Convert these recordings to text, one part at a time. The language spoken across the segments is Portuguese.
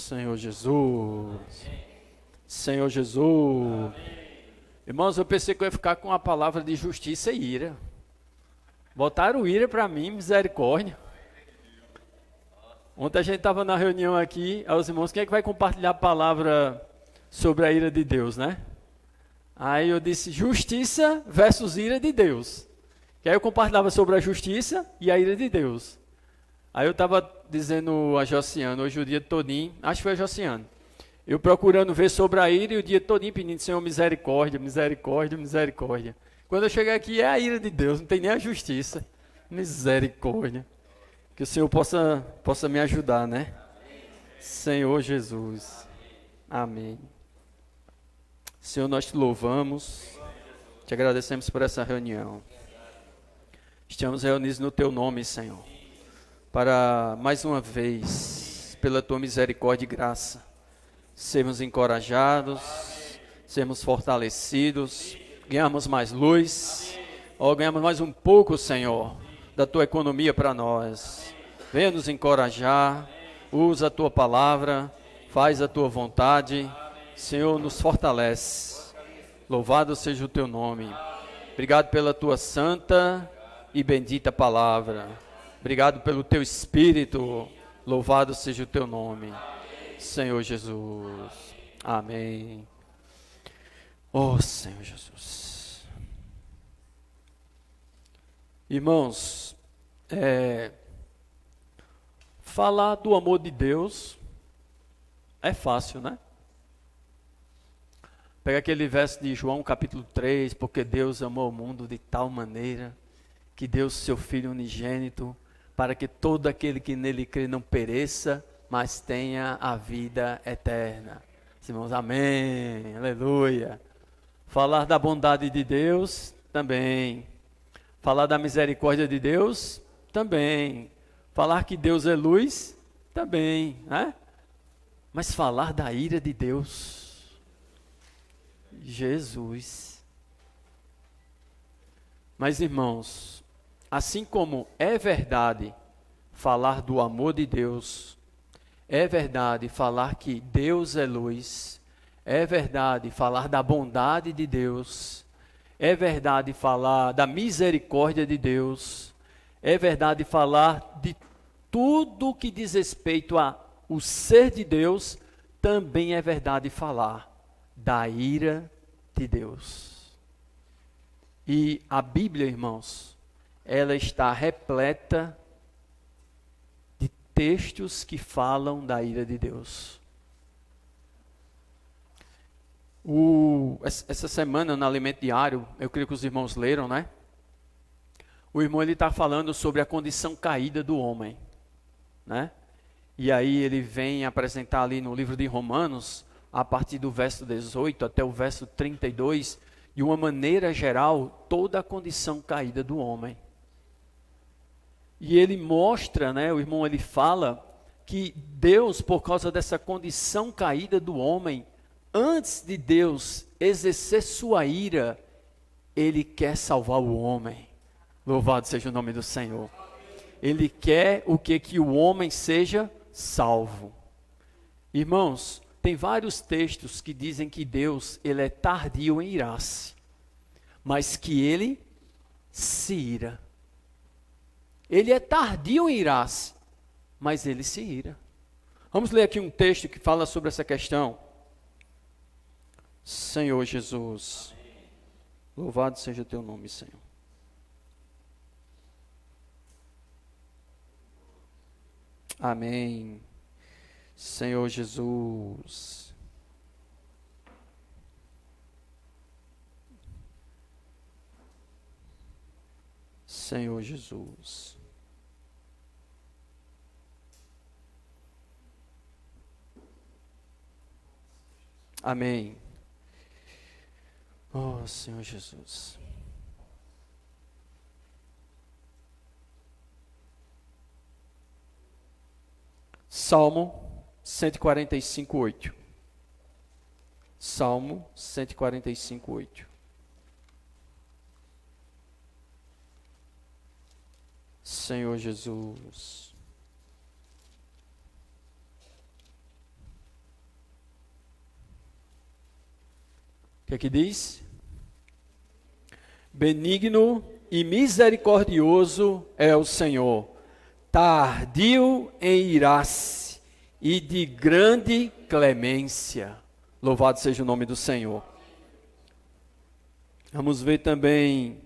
Senhor Jesus. Senhor Jesus. Irmãos, eu pensei que eu ia ficar com a palavra de justiça e ira. Botaram ira para mim, misericórdia. Ontem a gente estava na reunião aqui, os irmãos, quem é que vai compartilhar a palavra sobre a ira de Deus, né? Aí eu disse justiça versus ira de Deus. Que aí eu compartilhava sobre a justiça e a ira de Deus. Aí eu estava dizendo a Josiane, hoje o dia todinho, acho que foi a Josiane, eu procurando ver sobre a ira e o dia todinho pedindo, Senhor, misericórdia, misericórdia, misericórdia. Quando eu chegar aqui é a ira de Deus, não tem nem a justiça. Misericórdia. Que o Senhor possa me ajudar, né? Senhor Jesus. Amém. Senhor, nós te louvamos, te agradecemos por essa reunião. Estamos reunidos no teu nome, Senhor, para mais uma vez, pela tua misericórdia e graça, sermos encorajados, sermos fortalecidos, ganharmos mais luz, ganhamos mais um pouco, Senhor, da tua economia para nós. Venha nos encorajar, usa a tua palavra, faz a tua vontade, Senhor, nos fortalece. Louvado seja o teu nome. Obrigado pela tua santa e bendita palavra. Obrigado pelo teu Espírito. Louvado seja o teu nome, Senhor Jesus. Amém. Oh, Senhor Jesus. Irmãos, falar do amor de Deus é fácil, né? Pega aquele verso de João capítulo 3, porque Deus amou o mundo de tal maneira que deu seu Filho unigênito, para que todo aquele que nele crê não pereça, mas tenha a vida eterna. Irmãos, amém, aleluia. Falar da bondade de Deus, também. Falar da misericórdia de Deus, também. Falar que Deus é luz, também, né? Mas falar da ira de Deus, Jesus. Mas, irmãos, assim como é verdade falar do amor de Deus, é verdade falar que Deus é luz, é verdade falar da bondade de Deus, é verdade falar da misericórdia de Deus, é verdade falar de tudo que diz respeito ao ser de Deus, também é verdade falar da ira de Deus. E a Bíblia, irmãos, ela está repleta de textos que falam da ira de Deus. Essa semana, no Alimento Diário, eu creio que os irmãos leram, né? O irmão está falando sobre a condição caída do homem, né? E aí ele vem apresentar ali no livro de Romanos, a partir do verso 18 até o verso 32, de uma maneira geral, toda a condição caída do homem. E ele mostra, né, o irmão ele fala que Deus, por causa dessa condição caída do homem, antes de Deus exercer sua ira, ele quer salvar o homem. Louvado seja o nome do Senhor. Ele quer o que? Que o homem seja salvo. Irmãos, tem vários textos que dizem que Deus, ele é tardio em irar-se, mas que ele se ira. Ele é tardio em irar-se, mas ele se ira. Vamos ler aqui um texto que fala sobre essa questão. Senhor Jesus, louvado seja o teu nome, Senhor. Amém. Senhor Jesus. Senhor Jesus. Amém. Oh, Senhor Jesus. Salmo 145, 8. Salmo 145, 8. Senhor Jesus. O que é que diz? Benigno e misericordioso é o Senhor, tardio em irar-se e de grande clemência. Louvado seja o nome do Senhor. Vamos ver também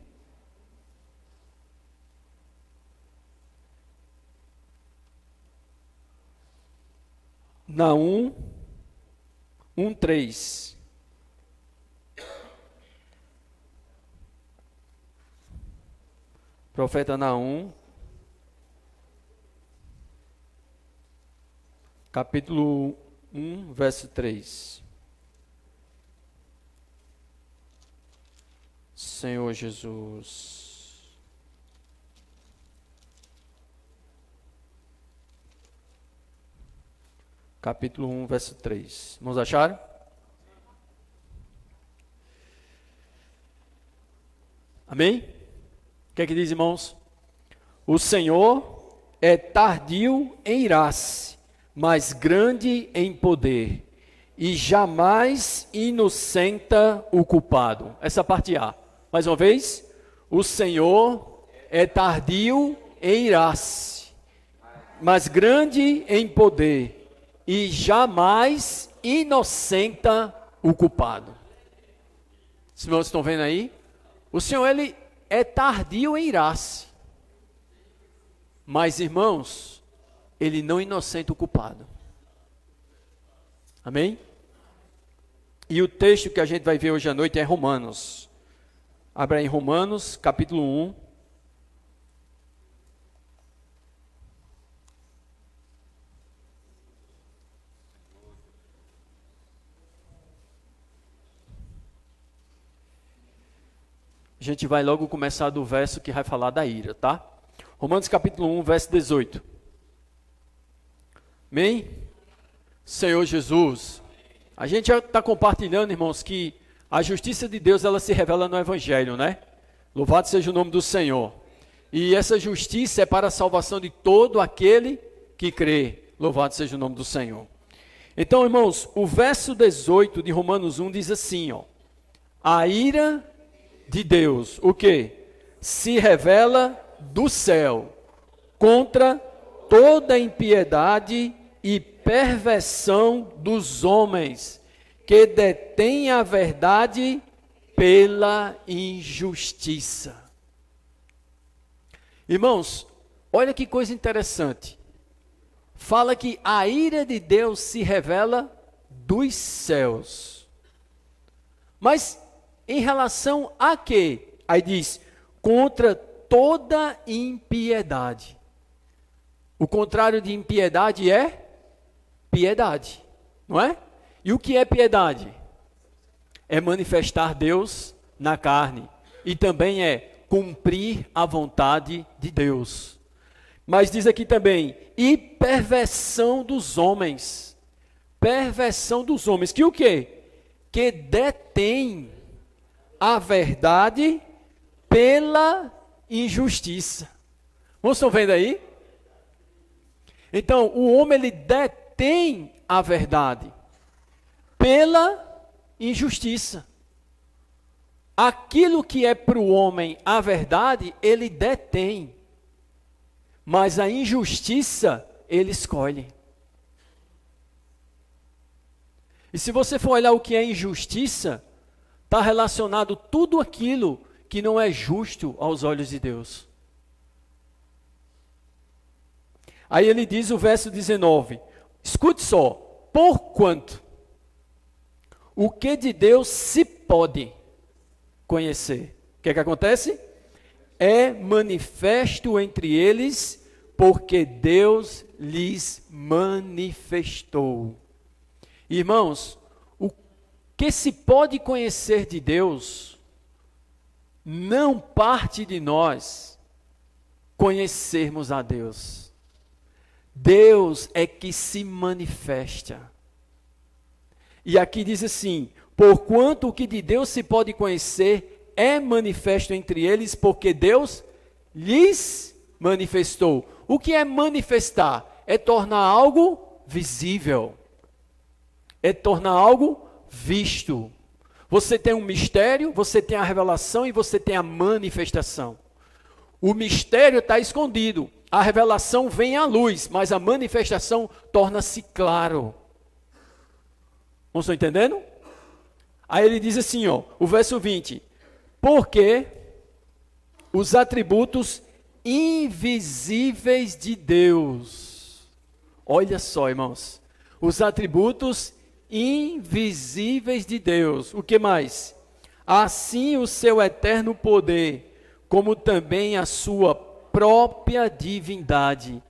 Naum 1:3. Profeta Naum, capítulo 1, verso 3. Senhor Jesus. Capítulo 1, verso 3. Vamos achar? Amém? O que é que diz, irmãos? O Senhor é tardio em irar-se, mas grande em poder, e jamais inocenta o culpado. Essa parte A. Mais uma vez. O Senhor é tardio em irar-se, mas grande em poder, e jamais inocenta o culpado. Os irmãos estão vendo aí? O Senhor, Ele é tardio em irar-se. Mas, irmãos, Ele não inocenta o culpado. Amém? E o texto que a gente vai ver hoje à noite é Romanos. Abra aí Romanos, capítulo 1. A gente vai logo começar do verso que vai falar da ira, tá? Romanos capítulo 1, verso 18. Amém? Senhor Jesus, a gente já está compartilhando, irmãos, que a justiça de Deus, ela se revela no Evangelho, né? Louvado seja o nome do Senhor. E essa justiça é para a salvação de todo aquele que crê. Louvado seja o nome do Senhor. Então, irmãos, o verso 18 de Romanos 1 diz assim, ó. A ira de Deus, o que? Se revela do céu contra toda impiedade e perversão dos homens que detêm a verdade pela injustiça. Irmãos, olha que coisa interessante. Fala que a ira de Deus se revela dos céus. Mas em relação a quê? Aí diz, contra toda impiedade. O contrário de impiedade é piedade, não é? E o que é piedade? É manifestar Deus na carne. E também é cumprir a vontade de Deus. Mas diz aqui também, e perversão dos homens. Perversão dos homens, que o quê? Que detém a verdade pela injustiça. Vocês estão vendo aí? Então, o homem, ele detém a verdade pela injustiça. Aquilo que é para o homem a verdade, ele detém. Mas a injustiça, ele escolhe. E se você for olhar o que é injustiça, está relacionado tudo aquilo que não é justo aos olhos de Deus. Aí ele diz o verso 19, escute só, porquanto o que de Deus se pode conhecer. O que é que acontece? É manifesto entre eles, porque Deus lhes manifestou. Irmãos, o que se pode conhecer de Deus não parte de nós conhecermos a Deus. Deus é que se manifesta. E aqui diz assim, porquanto o que de Deus se pode conhecer é manifesto entre eles, porque Deus lhes manifestou. O que é manifestar? É tornar algo visível. É tornar algo visto. Você tem um mistério, você tem a revelação e você tem a manifestação. O mistério está escondido, a revelação vem à luz, mas a manifestação torna-se claro. Não estão entendendo? Aí ele diz assim, ó, o verso 20. Porque os atributos invisíveis de Deus. Olha só, irmãos. Os atributos invisíveis de Deus. O que mais? Assim o seu eterno poder, como também a sua própria divindade,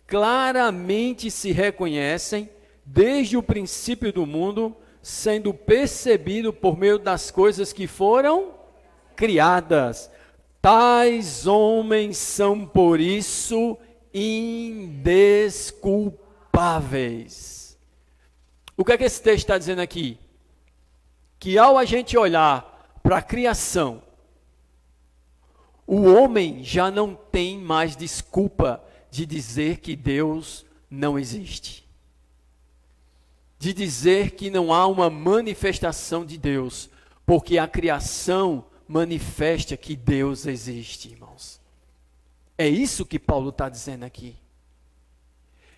claramente se reconhecem desde o princípio do mundo, sendo percebido por meio das coisas que foram criadas. Tais homens são, por isso, indesculpáveis. O que é que esse texto está dizendo aqui? Que ao a gente olhar para a criação, o homem já não tem mais desculpa de dizer que Deus não existe. De dizer que não há uma manifestação de Deus, porque a criação manifesta que Deus existe, irmãos. É isso que Paulo está dizendo aqui.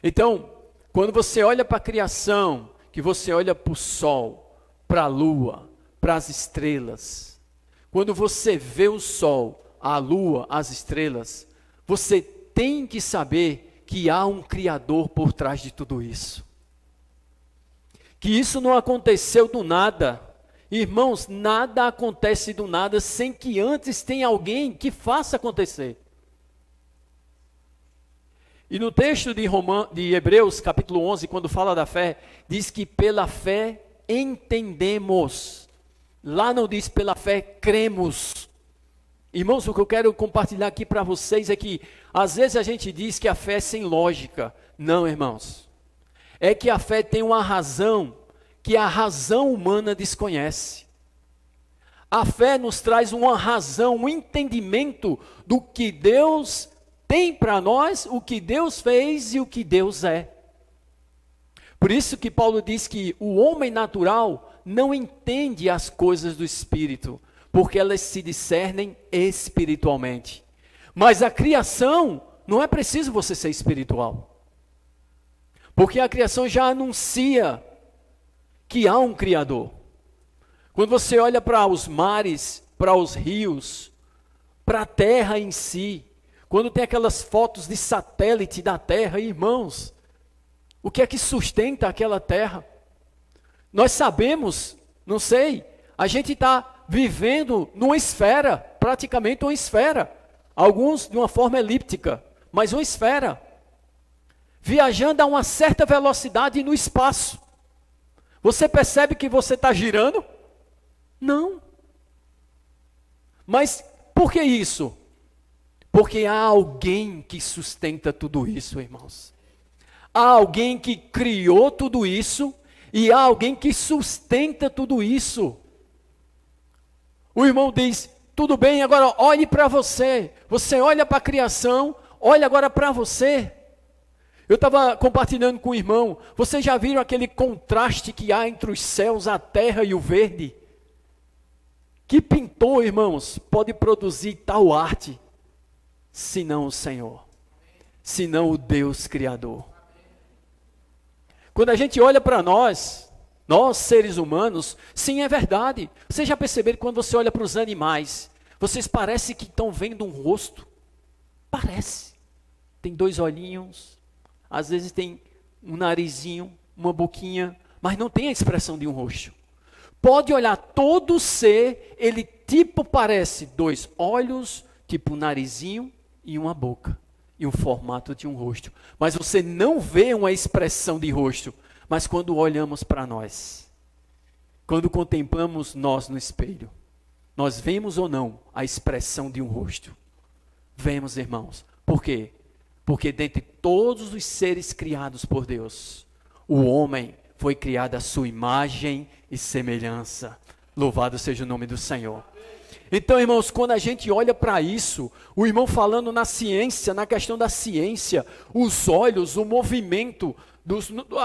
Então, quando você olha para a criação, que você olha para o sol, para a lua, para as estrelas, quando você vê o sol, a lua, as estrelas, você tem que saber que há um Criador por trás de tudo isso. Que isso não aconteceu do nada. Irmãos, nada acontece do nada sem que antes tenha alguém que faça acontecer. E no texto de Hebreus, capítulo 11, quando fala da fé, diz que pela fé entendemos. Lá não diz pela fé cremos. Irmãos, o que eu quero compartilhar aqui para vocês é que, às vezes a gente diz que a fé é sem lógica. Não, irmãos. É que a fé tem uma razão que a razão humana desconhece. A fé nos traz uma razão, um entendimento do que Deus tem para nós, o que Deus fez e o que Deus é. Por isso que Paulo diz que o homem natural não entende as coisas do Espírito, porque elas se discernem espiritualmente. Mas a criação, não é preciso você ser espiritual. Porque a criação já anuncia que há um Criador. Quando você olha para os mares, para os rios, para a terra em si, quando tem aquelas fotos de satélite da terra, irmãos, o que é que sustenta aquela terra? Nós sabemos, não sei, a gente está vivendo numa esfera, praticamente uma esfera, alguns de uma forma elíptica, mas uma esfera, viajando a uma certa velocidade no espaço. Você percebe que você está girando? Não. Mas por que isso? Porque há alguém que sustenta tudo isso, irmãos. Há alguém que criou tudo isso e há alguém que sustenta tudo isso. O irmão diz, tudo bem, agora olhe para você. Você olha para a criação, olha agora para você. Eu estava compartilhando com o irmão, vocês já viram aquele contraste que há entre os céus, a terra e o verde? Que pintor, irmãos, pode produzir tal arte, senão o Senhor, senão o Deus Criador? Quando a gente olha para nós seres humanos, sim, é verdade. Vocês já perceberam que quando você olha para os animais, vocês parecem que estão vendo um rosto? Parece. Tem dois olhinhos. Às vezes tem um narizinho, uma boquinha, mas não tem a expressão de um rosto. Pode olhar todo ser, ele tipo parece dois olhos, tipo um narizinho e uma boca. E um formato de um rosto. Mas você não vê uma expressão de rosto. Mas quando olhamos para nós, quando contemplamos nós no espelho, nós vemos ou não a expressão de um rosto? Vemos, irmãos. Por quê? Porque dentre todos os seres criados por Deus, o homem foi criado à sua imagem e semelhança. Louvado seja o nome do Senhor. Então, irmãos, quando a gente olha para isso, o irmão falando na ciência, na questão da ciência, os olhos, o movimento,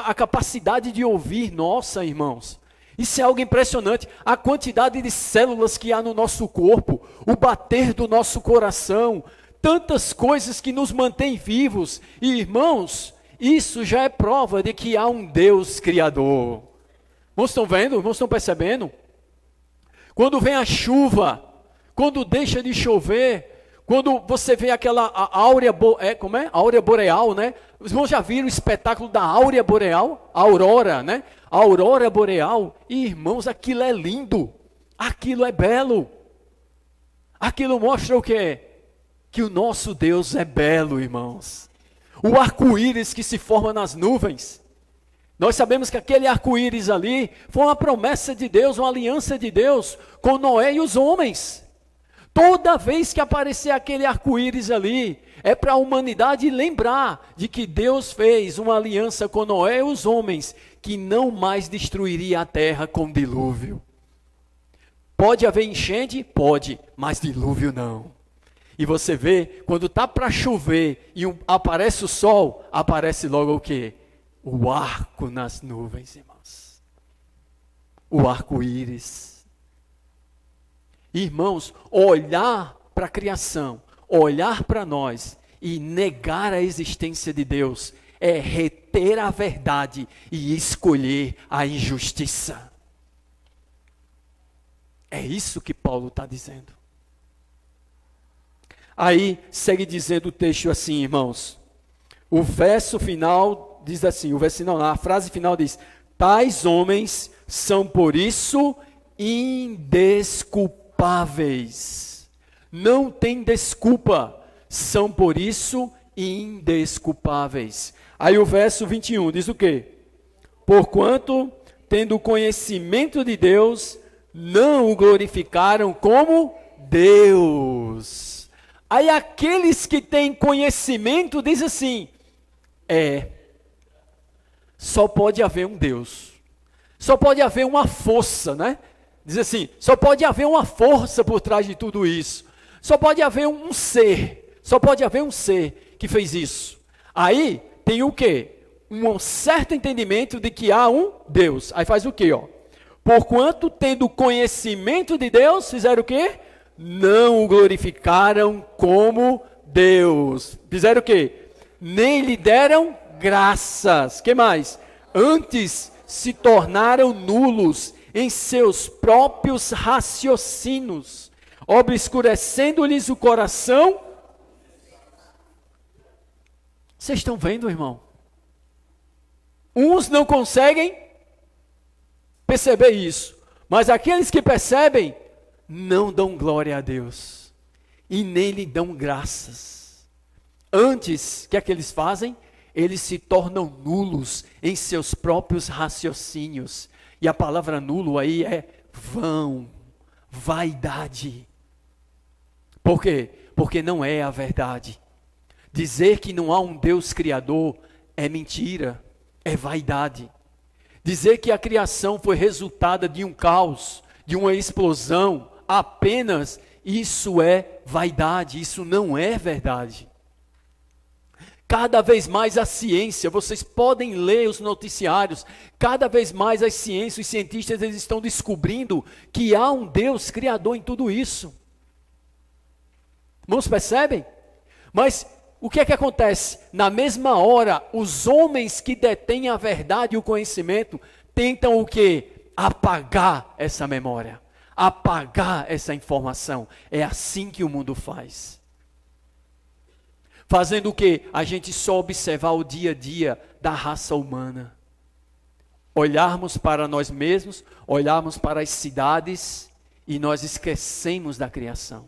a capacidade de ouvir, nossa, irmãos, Isso é algo impressionante. A quantidade de células que há no nosso corpo, o bater do nosso coração, tantas coisas que nos mantêm vivos. E, irmãos, isso já é prova de que há um Deus Criador. Irmãos, estão vendo? Irmãos, estão percebendo? Quando vem a chuva, quando deixa de chover, quando você vê aquela áurea boreal, né? Os irmãos já viram o espetáculo da áurea boreal? A aurora, né? A aurora boreal. E, irmãos, aquilo é lindo. Aquilo é belo. Aquilo mostra o quê? Que o nosso Deus é belo, irmãos. O arco-íris que se forma nas nuvens. Nós sabemos que aquele arco-íris ali foi uma promessa de Deus, uma aliança de Deus com Noé e os homens. Toda vez que aparecer aquele arco-íris ali, é para a humanidade lembrar de que Deus fez uma aliança com Noé e os homens, que não mais destruiria a terra com dilúvio. Pode haver enchente? Pode, mas dilúvio não. E você vê, quando está para chover e aparece o sol, aparece logo o quê? O arco nas nuvens, irmãos. O arco-íris. Irmãos, olhar para a criação, olhar para nós e negar a existência de Deus é reter a verdade e escolher a injustiça. É isso que Paulo está dizendo. Aí segue dizendo o texto assim, irmãos. O verso final diz assim, a frase final diz: tais homens são por isso indesculpáveis. Não tem desculpa, são por isso indesculpáveis. Aí o verso 21 diz o quê? Porquanto, tendo conhecimento de Deus, não o glorificaram como Deus. Aí aqueles que têm conhecimento diz assim, só pode haver um Deus. Só pode haver uma força, né? Diz assim, só pode haver uma força por trás de tudo isso. Só pode haver um ser. Só pode haver um ser que fez isso. Aí tem o quê? Um certo entendimento de que há um Deus. Aí faz o quê, ó? Porquanto, tendo conhecimento de Deus, fizeram o quê? Não o glorificaram como Deus. Fizeram o quê? Nem lhe deram graças. Que mais? Antes se tornaram nulos em seus próprios raciocínios, obscurecendo-lhes o coração. Vocês estão vendo, irmão? Uns não conseguem perceber isso, mas aqueles que percebem, não dão glória a Deus, e nem lhe dão graças. Antes, o que é que eles fazem? Eles se tornam nulos em seus próprios raciocínios. E a palavra nulo aí é vão, vaidade. Por quê? Porque não é a verdade. Dizer que não há um Deus criador é mentira, é vaidade. Dizer que a criação foi resultado de um caos, de uma explosão, apenas isso é vaidade, isso não é verdade. Cada vez mais a ciência, vocês podem ler os noticiários, cada vez mais a ciência, os cientistas, eles estão descobrindo que há um Deus criador em tudo isso. Irmãos, percebem? Mas o que é que acontece? Na mesma hora, os homens que detêm a verdade e o conhecimento, tentam o quê? Apagar essa memória, apagar essa informação. É assim que o mundo faz. Fazendo o quê? A gente só observar o dia a dia da raça humana. Olharmos para nós mesmos, olharmos para as cidades e nós esquecemos da criação.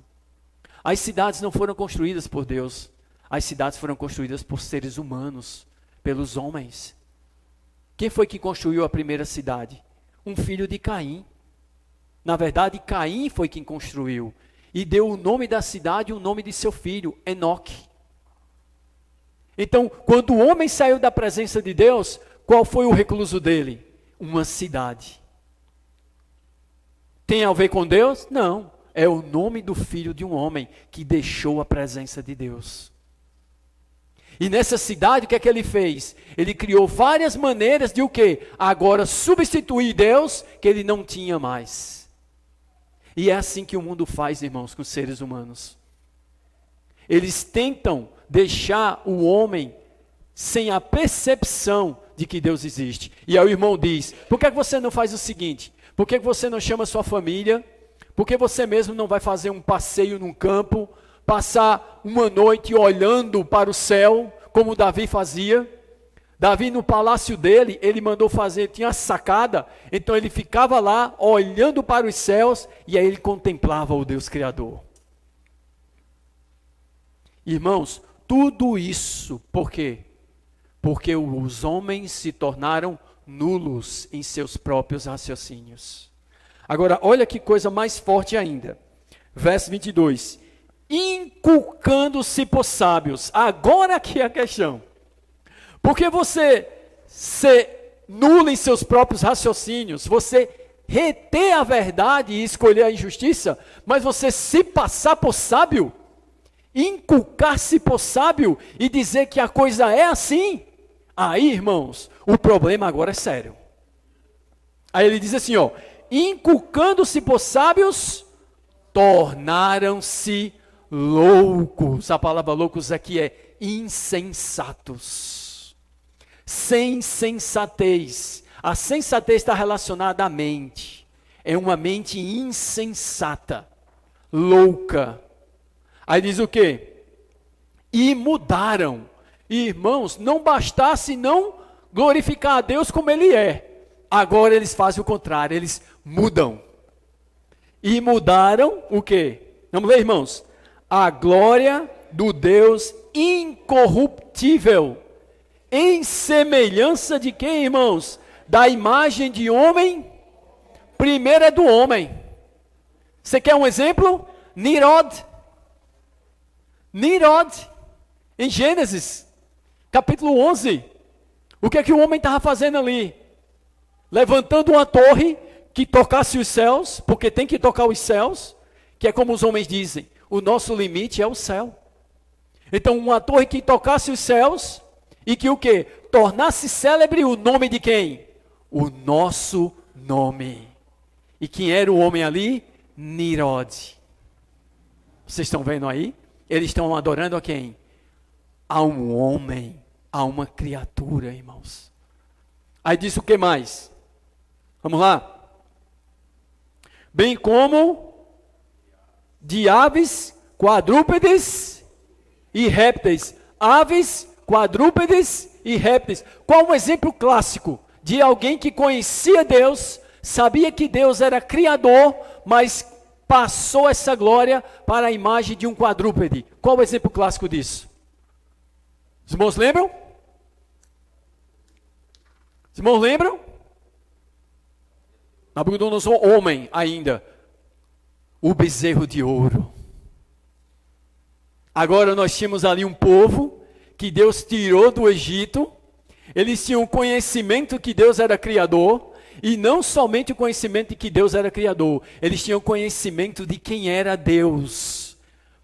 As cidades não foram construídas por Deus. As cidades foram construídas por seres humanos, pelos homens. Quem foi que construiu a primeira cidade? Um filho de Caim. Na verdade, Caim foi quem construiu. E deu o nome da cidade e o nome de seu filho, Enoque. Então, quando o homem saiu da presença de Deus, qual foi o recluso dele? Uma cidade. Tem a ver com Deus? Não. É o nome do filho de um homem que deixou a presença de Deus. E nessa cidade, o que é que ele fez? Ele criou várias maneiras de o quê? Agora substituir Deus, que ele não tinha mais. E é assim que o mundo faz, irmãos, com os seres humanos. Eles tentam deixar o homem sem a percepção de que Deus existe. E aí o irmão diz, por que você não faz o seguinte? Por que você não chama sua família? Por que você mesmo não vai fazer um passeio num campo? Passar uma noite olhando para o céu, como Davi fazia? Davi no palácio dele, ele mandou fazer, tinha a sacada, então ele ficava lá olhando para os céus e aí ele contemplava o Deus Criador. Irmãos, tudo isso, por quê? Porque os homens se tornaram nulos em seus próprios raciocínios. Agora, olha que coisa mais forte ainda. Verso 22. Inculcando-se por sábios. Agora que é a questão. Porque você ser nulo em seus próprios raciocínios, você reter a verdade e escolher a injustiça, mas você se passar por sábio, inculcar-se por sábio e dizer que a coisa é assim, aí, irmãos, o problema agora é sério. Aí ele diz assim, ó, inculcando-se por sábios, tornaram-se loucos. A palavra loucos aqui é insensatos. Sem sensatez. A sensatez está relacionada à mente. É uma mente insensata, louca. Aí diz o quê? E mudaram. Irmãos, não bastasse não glorificar a Deus como Ele é. Agora eles fazem o contrário, eles mudam. E mudaram o quê? Vamos ler, irmãos. A glória do Deus incorruptível. Em semelhança de quem, irmãos? Da imagem de homem. Primeiro é do homem. Você quer um exemplo? Nimrod. Nimrod, em Gênesis, capítulo 11. O que é que o homem estava fazendo ali? Levantando uma torre que tocasse os céus, porque tem que tocar os céus, que é como os homens dizem, o nosso limite é o céu. Então, uma torre que tocasse os céus, e que o quê? Tornasse célebre o nome de quem? O nosso nome. E quem era o homem ali? Nimrod. Vocês estão vendo aí? Eles estão adorando a quem? A um homem, a uma criatura, irmãos. Aí diz o que mais? Vamos lá. Bem como de aves, quadrúpedes e répteis. Aves, quadrúpedes e répteis. Qual um exemplo clássico de alguém que conhecia Deus, sabia que Deus era criador, mas passou essa glória para a imagem de um quadrúpede? Qual o exemplo clássico disso? Os irmãos lembram? Os irmãos lembram? Nabucodonosor, homem ainda. O bezerro de ouro. Agora nós tínhamos ali um povo que Deus tirou do Egito. Eles tinham o conhecimento que Deus era criador. E não somente o conhecimento de que Deus era criador, eles tinham conhecimento de quem era Deus.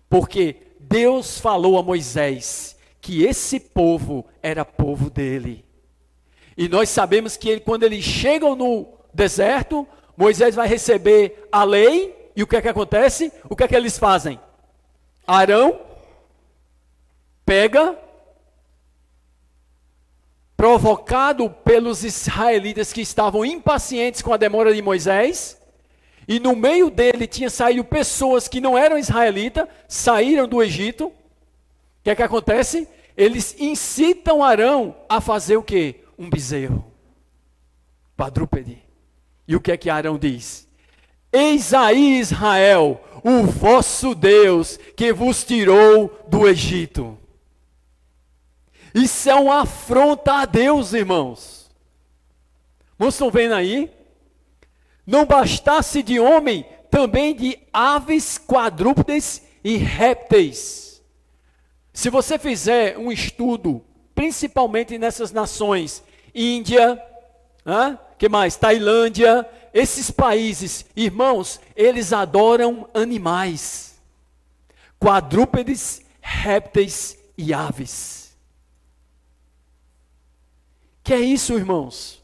Porque Deus falou a Moisés que esse povo era povo dele. E nós sabemos que quando eles chegam no deserto, Moisés vai receber a lei, e o que é que acontece? O que é que eles fazem? Arão pega, provocado pelos israelitas que estavam impacientes com a demora de Moisés, e no meio dele tinha saído pessoas que não eram israelitas, saíram do Egito. O que é que acontece? Eles incitam Arão a fazer o quê? Um bezerro, quadrúpede. E o que é que Arão diz? Eis aí, Israel, o vosso Deus, que vos tirou do Egito. Isso é uma afronta a Deus, irmãos. Vocês estão vendo aí? Não bastasse de homem, também de aves, quadrúpedes e répteis. Se você fizer um estudo, principalmente nessas nações, Índia, que mais? Tailândia, esses países, irmãos, eles adoram animais, quadrúpedes, répteis e aves. Que é isso, irmãos?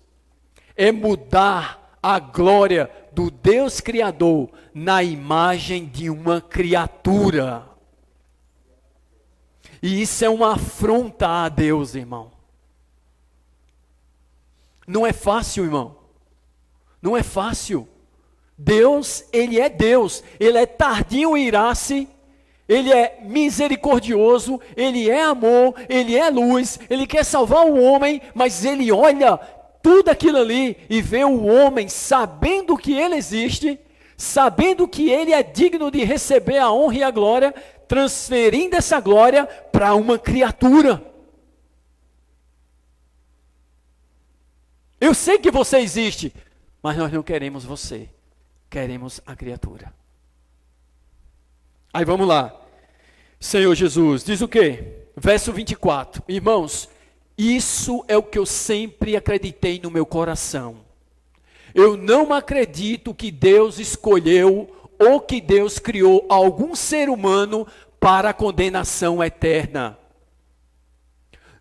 É mudar a glória do Deus Criador na imagem de uma criatura. E isso é uma afronta a Deus, irmão. Não é fácil, irmão. Não é fácil. Deus, Ele é Deus. Ele é tardio em irar-se. Ele é misericordioso. Ele é amor. Ele é luz. Ele quer salvar o homem. Mas Ele olha tudo aquilo ali e vê o homem sabendo que Ele existe, sabendo que Ele é digno de receber a honra e a glória, transferindo essa glória para uma criatura. Eu sei que você existe, mas nós não queremos você. Queremos a criatura. Aí vamos lá. Senhor Jesus, diz o quê? Verso 24. Irmãos, isso é o que eu sempre acreditei no meu coração. Eu não acredito que Deus escolheu ou que Deus criou algum ser humano para a condenação eterna.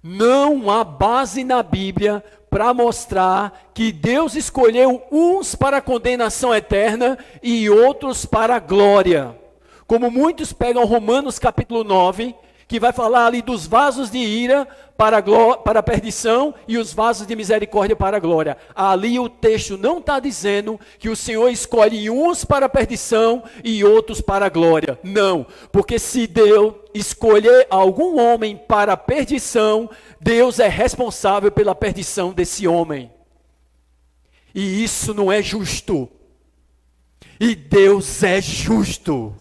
Não há base na Bíblia para mostrar que Deus escolheu uns para a condenação eterna e outros para a glória. Como muitos pegam Romanos capítulo 9, que vai falar ali dos vasos de ira para a perdição e os vasos de misericórdia para a glória. Ali o texto não está dizendo que o Senhor escolhe uns para a perdição e outros para a glória. Não, porque se Deus escolher algum homem para a perdição, Deus é responsável pela perdição desse homem. E isso não é justo. E Deus é justo.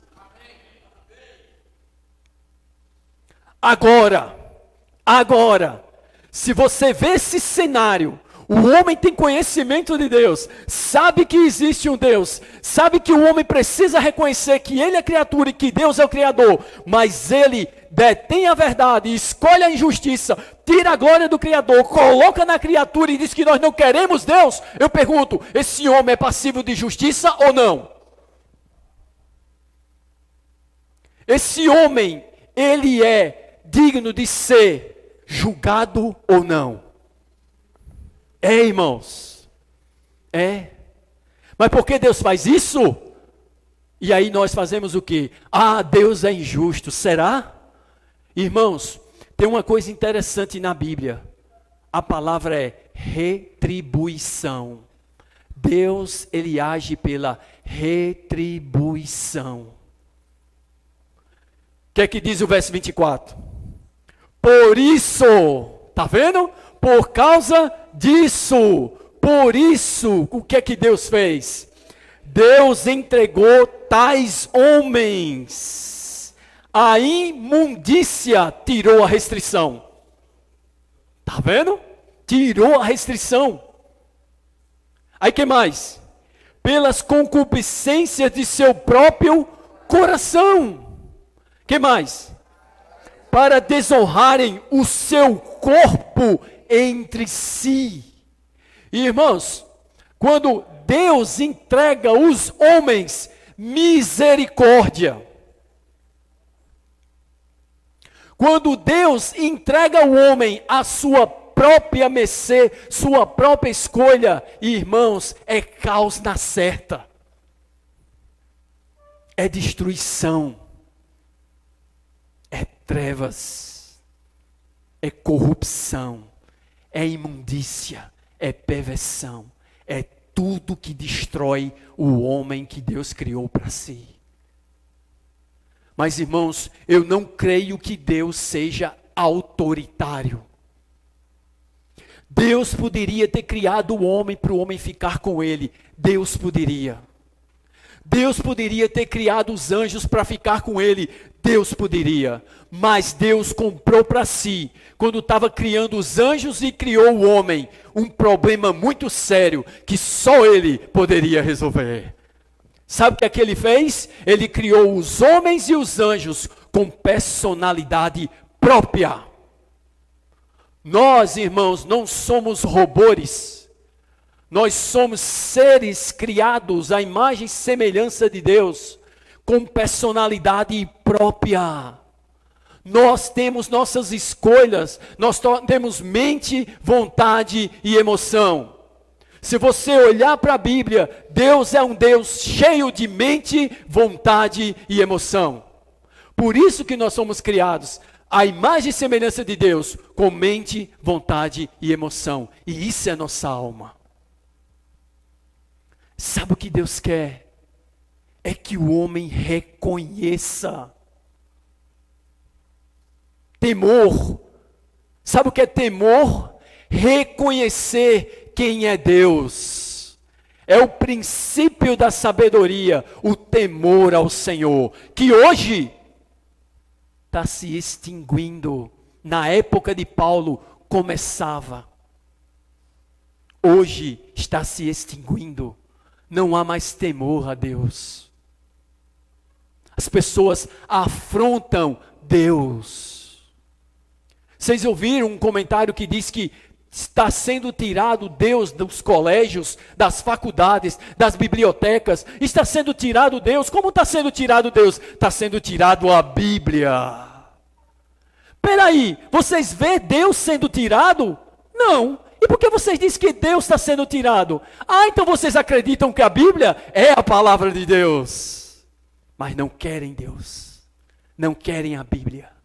Agora, se você vê esse cenário, o homem tem conhecimento de Deus, sabe que existe um Deus, sabe que o homem precisa reconhecer que ele é criatura e que Deus é o Criador, mas ele detém a verdade, escolhe a injustiça, tira a glória do Criador, coloca na criatura e diz que nós não queremos Deus. Eu pergunto, esse homem é passível de justiça ou não? Esse homem, ele é digno de ser julgado ou não? É, irmãos. É. Mas por que Deus faz isso? E aí nós fazemos o quê? Ah, Deus é injusto. Será? Irmãos, tem uma coisa interessante na Bíblia. A palavra é retribuição. Deus, ele age pela retribuição. O que é que diz o verso 24? Por isso, tá vendo? Por causa disso, por isso, o que é que Deus fez? Deus entregou tais homens. A imundícia tirou a restrição. Tá vendo? Tirou a restrição. Aí que mais? Pelas concupiscências de seu próprio coração. Que mais? Para desonrarem o seu corpo entre si. Irmãos, quando Deus entrega os homens misericórdia, quando Deus entrega o homem a sua própria mercê, sua própria escolha, irmãos, é caos na certa, é destruição, é trevas, é corrupção, é imundícia, é perversão, é tudo que destrói o homem que Deus criou para si. Mas, irmãos, eu não creio que Deus seja autoritário. Deus poderia ter criado o homem para o homem ficar com ele. Deus poderia. Deus poderia ter criado os anjos para ficar com ele. Deus poderia. Mas Deus comprou para si, quando estava criando os anjos e criou o homem, um problema muito sério que só ele poderia resolver. Sabe o que é que ele fez? Ele criou os homens e os anjos com personalidade própria. Nós, irmãos, não somos robôs. Nós somos seres criados à imagem e semelhança de Deus, com personalidade própria. Nós temos nossas escolhas, nós temos mente, vontade e emoção. Se você olhar para a Bíblia, Deus é um Deus cheio de mente, vontade e emoção. Por isso que nós somos criados à imagem e semelhança de Deus, com mente, vontade e emoção. E isso é nossa alma. Sabe o que Deus quer? É que o homem reconheça. Temor. Sabe o que é temor? Reconhecer quem é Deus. É o princípio da sabedoria, o temor ao Senhor, que hoje está se extinguindo. Na época de Paulo começava. Hoje está se extinguindo. Não há mais temor a Deus. As pessoas afrontam Deus. Vocês ouviram um comentário que diz que está sendo tirado Deus dos colégios, das faculdades, das bibliotecas. Está sendo tirado Deus. Como está sendo tirado Deus? Está sendo tirado a Bíblia. Peraí, vocês vê Deus sendo tirado? Não. E por que vocês dizem que Deus está sendo tirado? Então vocês acreditam que a Bíblia é a palavra de Deus. Mas não querem Deus. Não querem a Bíblia.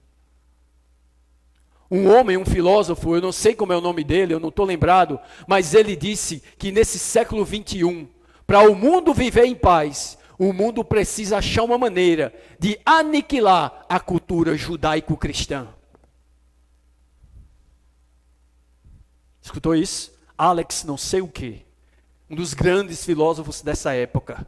Um homem, um filósofo, eu não sei como é o nome dele, eu não estou lembrado, mas ele disse que nesse século 21, para o mundo viver em paz, o mundo precisa achar uma maneira de aniquilar a cultura judaico-cristã. Escutou isso? Alex não sei o quê, um dos grandes filósofos dessa época,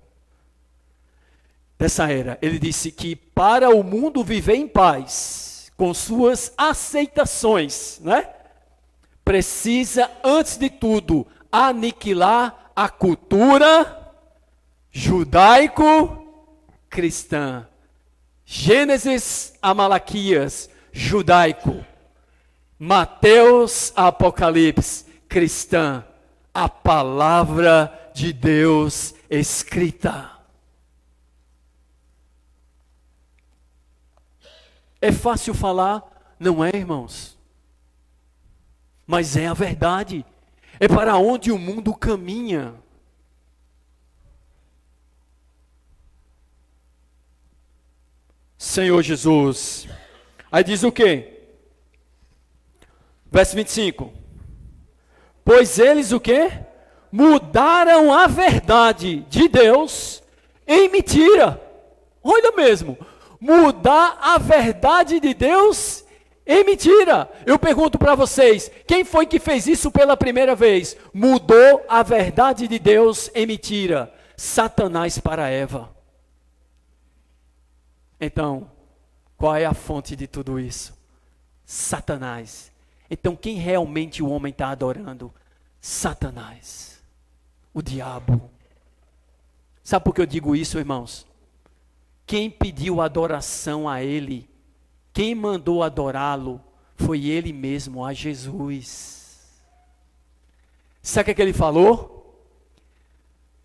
dessa era, ele disse que para o mundo viver em paz, com suas aceitações, né? Precisa, antes de tudo, aniquilar a cultura judaico-cristã. Gênesis a Malaquias, judaico. Mateus a Apocalipse, cristã. A palavra de Deus escrita. É fácil falar? Não é, irmãos. Mas é a verdade. É para onde o mundo caminha. Senhor Jesus. Aí diz o quê? Verso 25. Pois eles o quê? Mudaram a verdade de Deus em mentira. Olha mesmo. Mudar a verdade de Deus em mentira. Eu pergunto para vocês, quem foi que fez isso pela primeira vez? Mudou a verdade de Deus em mentira. Satanás para Eva. Então, qual é a fonte de tudo isso? Satanás. Então, quem realmente o homem está adorando? Satanás. O diabo. Sabe por que eu digo isso, irmãos? Quem pediu adoração a ele, quem mandou adorá-lo, foi ele mesmo, a Jesus. Sabe o que ele falou?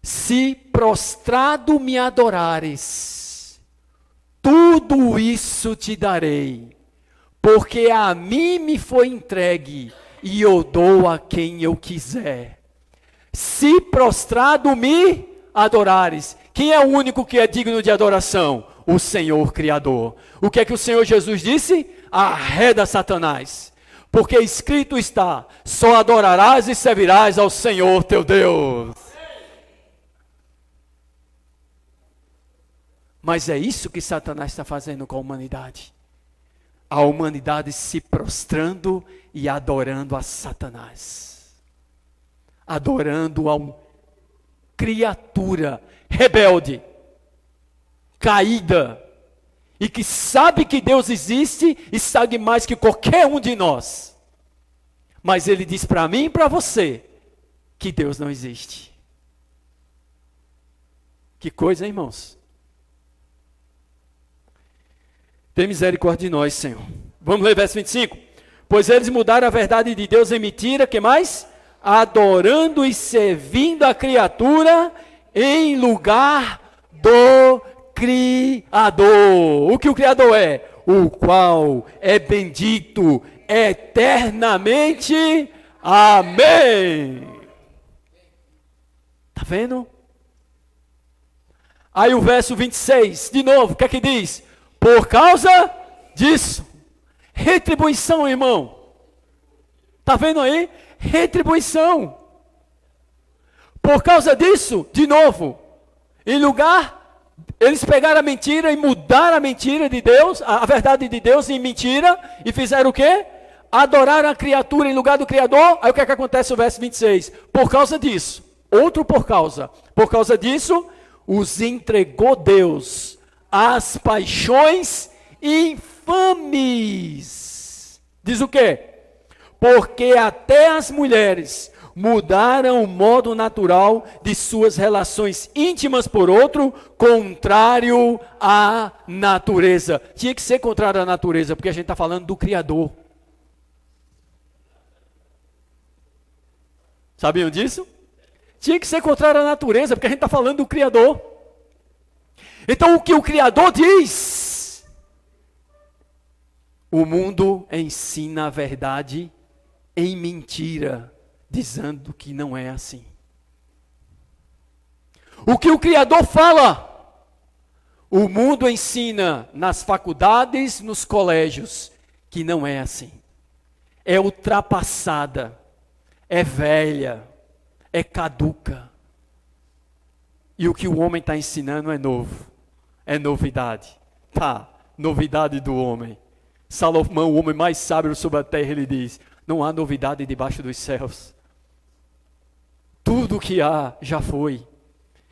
Se prostrado me adorares, tudo isso te darei, porque a mim me foi entregue, e eu dou a quem eu quiser. Se prostrado me adorares. Quem é o único que é digno de adoração? O Senhor Criador. O que é que o Senhor Jesus disse? Arreda Satanás. Porque escrito está, só adorarás e servirás ao Senhor teu Deus. Mas é isso que Satanás está fazendo com a humanidade. A humanidade se prostrando e adorando a Satanás. Adorando a criatura rebelde, caída, e que sabe que Deus existe e sabe mais que qualquer um de nós. Mas ele diz para mim e para você que Deus não existe. Que coisa, hein, irmãos? Tem misericórdia de nós, Senhor. Vamos ler verso 25. Pois eles mudaram a verdade de Deus em mentira, que mais? Adorando e servindo a criatura em lugar do Criador. O que o Criador é? o qual é bendito eternamente. Amém. Está vendo? Aí o verso 26, de novo, o que é que diz? Por causa disso. Retribuição, irmão. Está vendo aí? Retribuição. Por causa disso, de novo, eles pegaram a mentira e mudaram a mentira de Deus, a verdade de Deus em mentira, e fizeram o quê? Adoraram a criatura em lugar do Criador. Aí o que é que acontece no verso 26? Por causa disso, outro por causa disso, os entregou Deus às paixões infames. Diz o quê? Porque até as mulheres mudaram o modo natural de suas relações íntimas por outro, contrário à natureza. Tinha que ser contrário à natureza, porque a gente está falando do Criador. Sabiam disso? Tinha que ser contrário à natureza, porque a gente está falando do Criador. Então o que o Criador diz, o mundo ensina a verdade em mentira, dizendo que não é assim. O que o Criador fala, o mundo ensina nas faculdades, nos colégios, que não é assim. É ultrapassada, é velha, é caduca. E o que o homem está ensinando é novo, é novidade. Tá, novidade do homem. Salomão, o homem mais sábio sobre a terra, ele diz: não há novidade debaixo dos céus. Tudo o que há já foi.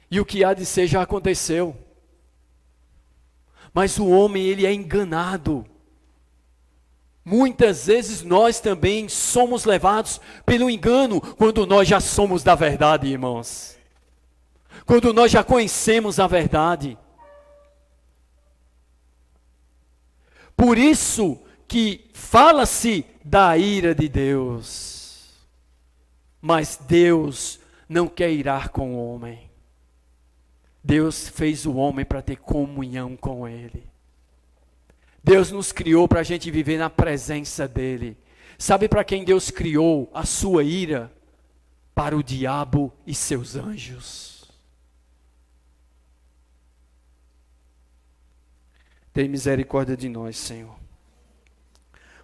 E o que há de ser já aconteceu. Mas o homem, ele é enganado. Muitas vezes nós também somos levados pelo engano, quando nós já somos da verdade, irmãos. Quando nós já conhecemos a verdade. Por isso que fala-se da ira de Deus. Mas Deus não quer irar com o homem. Deus fez o homem para ter comunhão com Ele. Deus nos criou para a gente viver na presença dEle. Sabe para quem Deus criou a sua ira? Para o diabo e seus anjos. Tem misericórdia de nós, Senhor.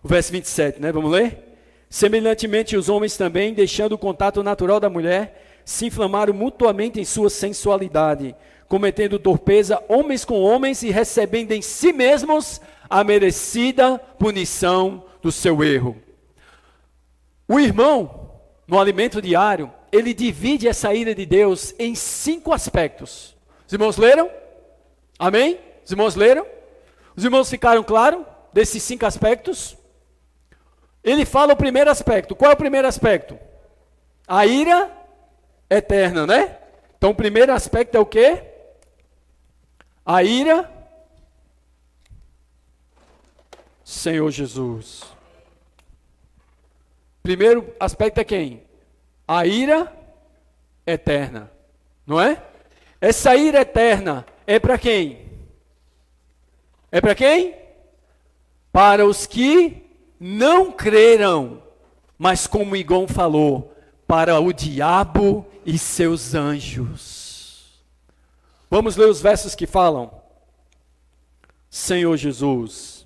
O verso 27, né? Vamos ler? Semelhantemente, os homens também, deixando o contato natural da mulher, se inflamaram mutuamente em sua sensualidade, cometendo torpeza homens com homens e recebendo em si mesmos a merecida punição do seu erro. O irmão, no alimento diário, ele divide essa ira de Deus em 5 aspectos. Os irmãos leram? Amém? Os irmãos leram? Os irmãos ficaram claros desses 5 aspectos? Ele fala o primeiro aspecto. Qual é o primeiro aspecto? A ira eterna, né? Então o primeiro aspecto é o quê? A ira. Senhor Jesus. Primeiro aspecto é quem? A ira eterna. Não é? Essa ira eterna é para quem? É para quem? Para os que não creram, mas como Igor falou, para o diabo e seus anjos. Vamos ler os versos que falam. Senhor Jesus,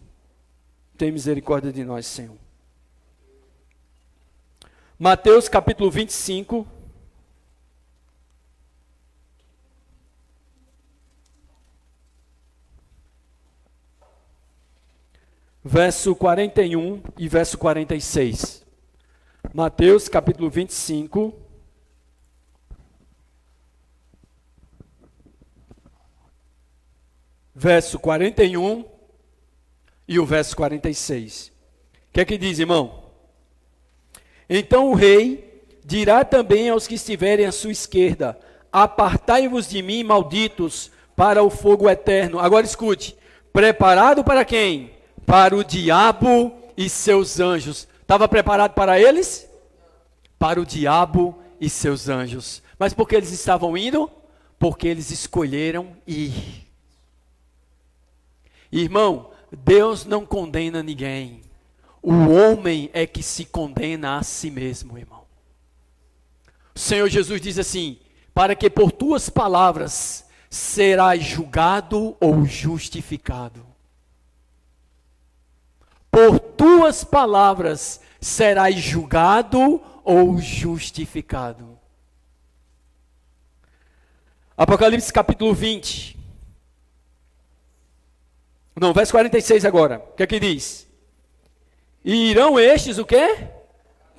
tem misericórdia de nós, Senhor. Mateus capítulo 25. Verso 41 e verso 46. Mateus capítulo 25. Verso 41 e o verso 46. O que é que diz, irmão? Então o rei dirá também aos que estiverem à sua esquerda: apartai-vos de mim, malditos, para o fogo eterno. Agora escute: preparado para quem? Para o diabo e seus anjos. Estava preparado para eles? Para o diabo e seus anjos. Mas por que eles estavam indo? Porque eles escolheram ir. Irmão, Deus não condena ninguém. O homem é que se condena a si mesmo, irmão. O Senhor Jesus diz assim: para que por tuas palavras serás julgado ou justificado. Por tuas palavras serás julgado ou justificado. Apocalipse capítulo 20. Não, verso 46 agora. O que é que diz? E irão estes o quê?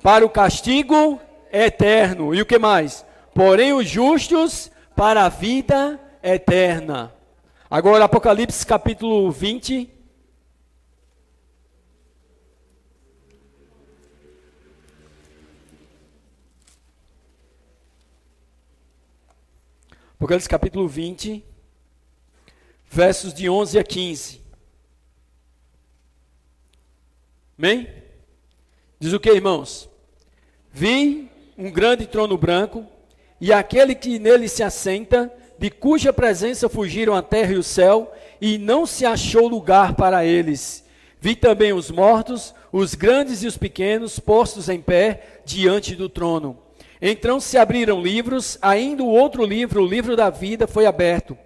Para o castigo eterno. E o que mais? Porém os justos para a vida eterna. Agora Apocalipse capítulo 20. Apocalipse capítulo 20, versos de 11 a 15. Amém? Diz o que, irmãos? Vi um grande trono branco, e aquele que nele se assenta, de cuja presença fugiram a terra e o céu, e não se achou lugar para eles. Vi também os mortos, os grandes e os pequenos, postos em pé diante do trono. Então se abriram livros, ainda o outro livro, o livro da vida, foi aberto.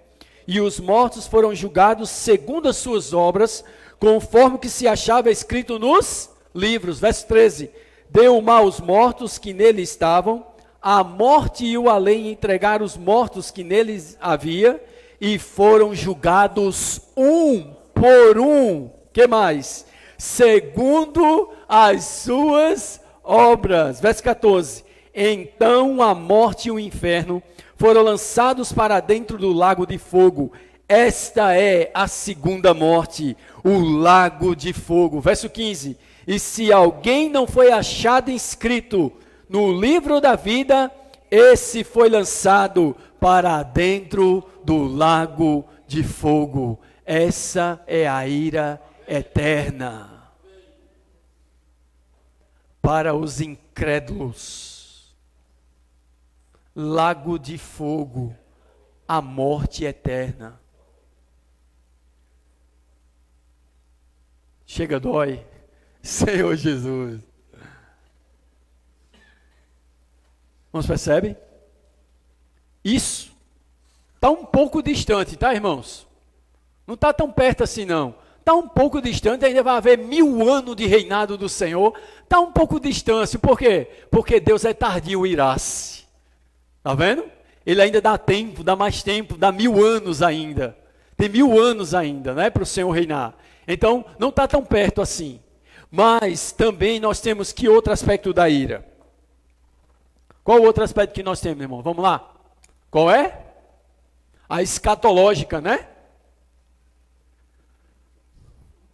E os mortos foram julgados segundo as suas obras, conforme o que se achava escrito nos livros. Verso 13. Deu o mal aos mortos que nele estavam, a morte e o além entregaram os mortos que neles havia, e foram julgados um por um. Que mais? Segundo as suas obras. Verso 14. Então a morte e o inferno foram lançados para dentro do lago de fogo. Esta é a segunda morte, o lago de fogo. Verso 15. E se alguém não foi achado inscrito no livro da vida, esse foi lançado para dentro do lago de fogo. Essa é a ira eterna para os incrédulos. Lago de fogo, a morte eterna. Chega, dói. Senhor Jesus. Vamos, percebe? Isso está um pouco distante, tá, irmãos? Não está tão perto assim, não. Está um pouco distante, ainda vai haver 1000 anos de reinado do Senhor. Está um pouco distante, por quê? Porque Deus é tardio, irá-se. Está vendo? Ele ainda dá tempo, dá mais tempo, dá 1000 anos ainda. Tem 1000 anos ainda, né, para o Senhor reinar. Então, não está tão perto assim. Mas também nós temos que outro aspecto da ira. Qual o outro aspecto que nós temos, irmão? Vamos lá. Qual é? A escatológica, né?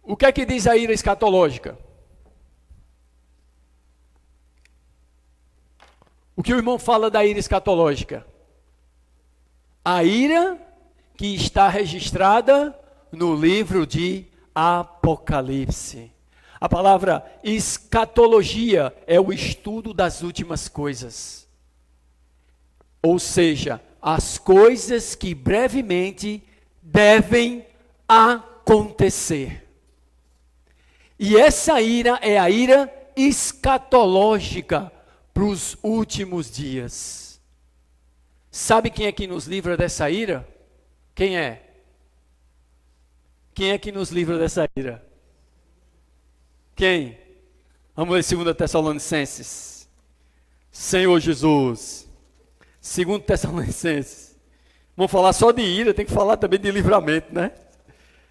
O que é que diz a ira escatológica? O que o irmão fala da ira escatológica? A ira que está registrada no livro de Apocalipse. A palavra escatologia é o estudo das últimas coisas. Ou seja, as coisas que brevemente devem acontecer. E essa ira é a ira escatológica para os últimos dias. Sabe quem é que nos livra dessa ira? Quem é? Quem é que nos livra dessa ira? Quem? Vamos ler 2 Tessalonicenses. Senhor Jesus. 2 Tessalonicenses. Vamos falar só de ira, tem que falar também de livramento, né?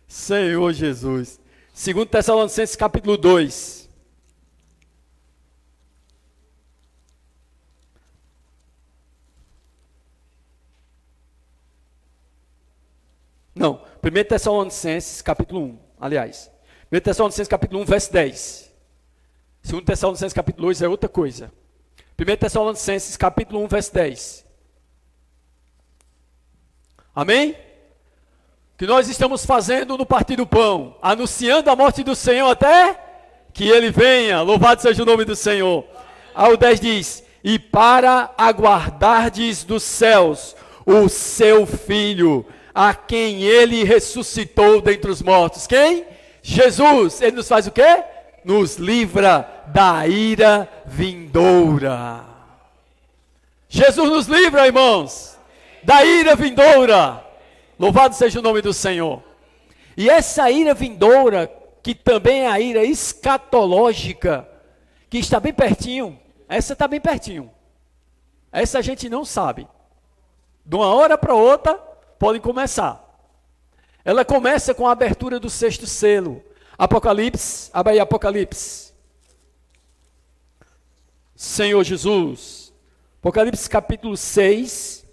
Senhor Jesus. 2 Tessalonicenses capítulo 2. Não, 1 Tessalonicenses capítulo 1, aliás. 1 Tessalonicenses capítulo 1, verso 10. 2 Tessalonicenses capítulo 2 é outra coisa. 1 Tessalonicenses capítulo 1, verso 10. Amém? O que nós estamos fazendo no partir do pão? Anunciando a morte do Senhor até que Ele venha. Louvado seja o nome do Senhor. Aí o 10 diz: e para aguardardes dos céus o seu Filho, a quem Ele ressuscitou dentre os mortos. Quem? Jesus, ele nos faz o quê? Nos livra da ira vindoura. Jesus nos livra, irmãos, da ira vindoura. Louvado seja o nome do Senhor. E essa ira vindoura, que também é a ira escatológica, que está bem pertinho, essa está bem pertinho. Essa a gente não sabe. De uma hora para outra, pode começar. Ela começa com a abertura do 6º selo. Apocalipse, abre aí Apocalipse. Senhor Jesus. Apocalipse capítulo 6.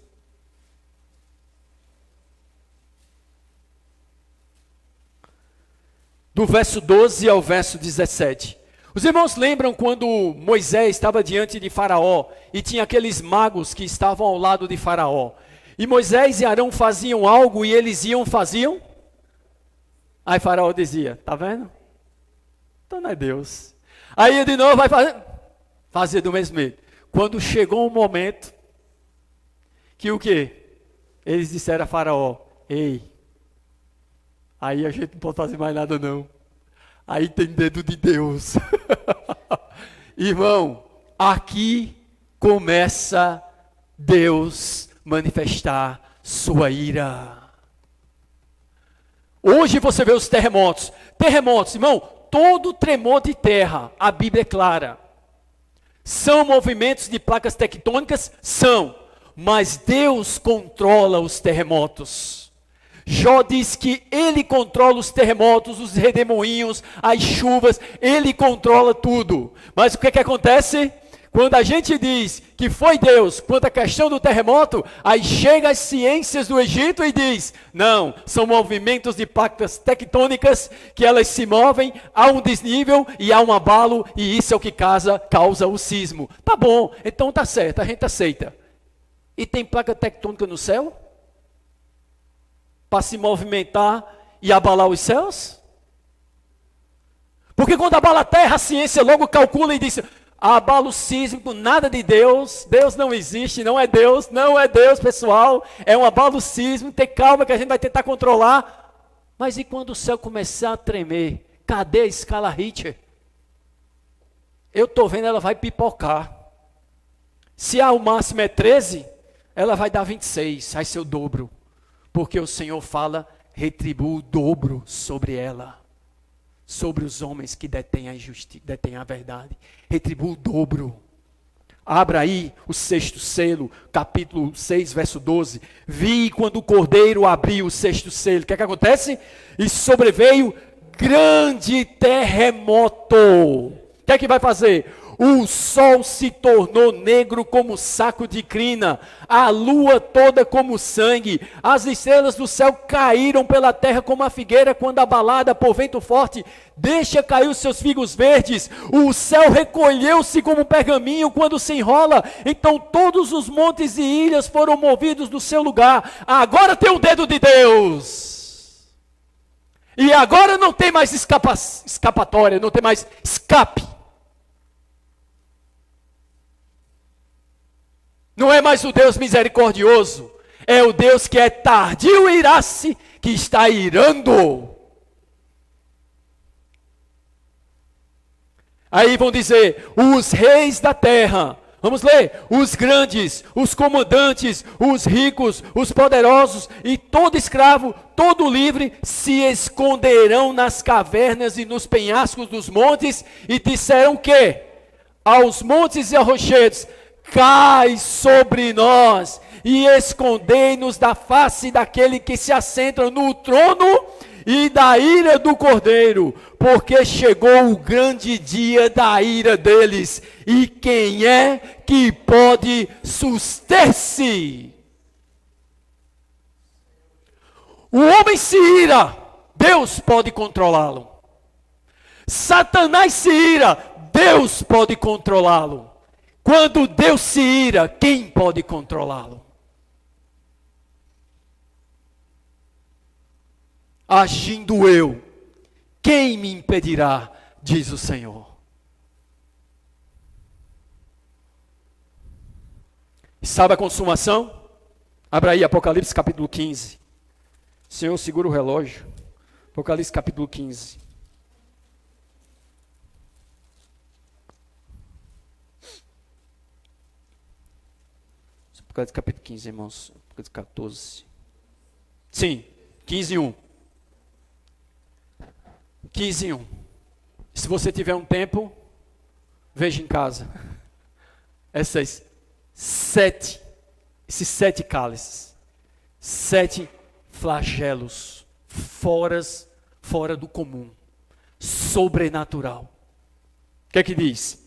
Do verso 12 ao verso 17. Os irmãos lembram quando Moisés estava diante de Faraó e tinha aqueles magos que estavam ao lado de Faraó. E Moisés e Arão faziam algo e eles faziam. Aí Faraó dizia, tá vendo? Então não é Deus. Aí de novo vai fazer do mesmo jeito. Quando chegou um momento que o quê? Eles disseram a Faraó, ei, aí a gente não pode fazer mais nada não. Aí tem dedo de Deus. Irmão, aqui começa Deus manifestar sua ira. Hoje você vê os terremotos. Terremotos, irmão, todo tremor de terra, a Bíblia é clara. São movimentos de placas tectônicas? São. Mas Deus controla os terremotos. Jó diz que ele controla os terremotos, os redemoinhos, as chuvas, ele controla tudo. Mas o que acontece? Quando a gente diz que foi Deus quanto à questão do terremoto, aí chega as ciências do Egito e diz, não, são movimentos de placas tectônicas que elas se movem, há um desnível e há um abalo, e isso é o que causa o sismo. Tá bom, então tá certo, a gente aceita. E tem placa tectônica no céu? Para se movimentar e abalar os céus? Porque quando abala a terra, a ciência logo calcula e diz, abalo sísmico, nada de Deus, Deus não existe, não é Deus, pessoal, é um abalo sísmico, tem calma que a gente vai tentar controlar. Mas e quando o céu começar a tremer? Cadê a escala Richter? Eu estou vendo, ela vai pipocar. Se o máximo é 13, ela vai dar 26, vai ser o dobro. Porque o Senhor fala, retribua o dobro sobre ela. Sobre os homens que detêm a verdade. Retribua o dobro. Abra aí o 6º selo, capítulo 6, verso 12. Vi quando o cordeiro abriu o 6º selo. O que acontece? E sobreveio grande terremoto. O que vai fazer? O sol se tornou negro como saco de crina, a lua toda como sangue, as estrelas do céu caíram pela terra como a figueira quando abalada por vento forte deixa cair os seus figos verdes, o céu recolheu-se como um pergaminho quando se enrola, então todos os montes e ilhas foram movidos do seu lugar. Agora tem o dedo de Deus, e agora não tem mais escapatória, não tem mais escape. Não é mais o Deus misericordioso, é o Deus que é tardio em irar-se, que está irando. Aí vão dizer, os reis da terra, vamos ler, os grandes, os comandantes, os ricos, os poderosos e todo escravo, todo livre, se esconderão nas cavernas e nos penhascos dos montes e disserão o quê? Aos montes e aos rochedos, cai sobre nós e escondei-nos da face daquele que se assenta no trono e da ira do Cordeiro, porque chegou o grande dia da ira deles, e quem é que pode suster-se? O homem se ira, Deus pode controlá-lo. Satanás se ira, Deus pode controlá-lo. Quando Deus se ira, quem pode controlá-lo? Agindo eu, quem me impedirá, diz o Senhor. Sabe a consumação? Abra aí Apocalipse capítulo 15. Senhor, segura o relógio. Apocalipse capítulo 15. Apocalipse capítulo 15, irmãos. Apocalipse 14. Sim, 15:1. 15:1. Se você tiver um tempo, veja em casa. Esses 7 cálices. 7 flagelos. Fora do comum. Sobrenatural. O que é que diz?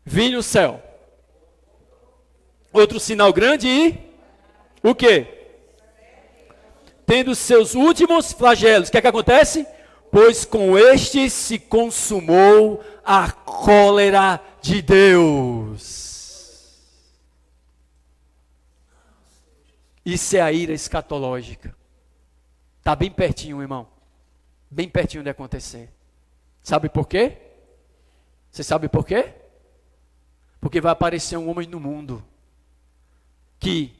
Vi no céu outro sinal grande e o quê? Tendo seus últimos flagelos. O que é que acontece? Pois com este se consumou a cólera de Deus. Isso é a ira escatológica. Está bem pertinho, irmão. Bem pertinho de acontecer. Sabe por quê? Você sabe por quê? Porque vai aparecer um homem no mundo que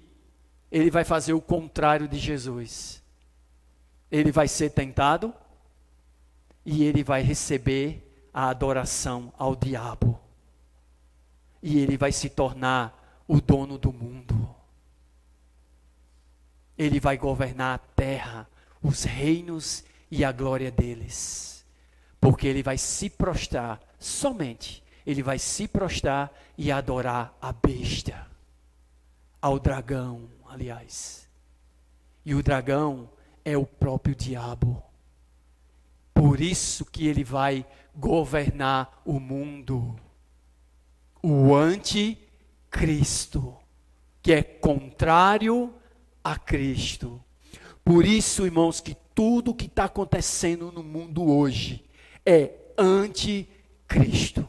ele vai fazer o contrário de Jesus. Ele vai ser tentado e ele vai receber a adoração ao diabo. E ele vai se tornar o dono do mundo. Ele vai governar a terra, os reinos e a glória deles. Porque ele vai se prostrar, somente ele vai se prostrar e adorar a besta. Ao dragão, aliás. E o dragão é o próprio diabo. Por isso que ele vai governar o mundo. O anticristo, que é contrário a Cristo. Por isso, irmãos, que tudo que está acontecendo no mundo hoje é anticristo.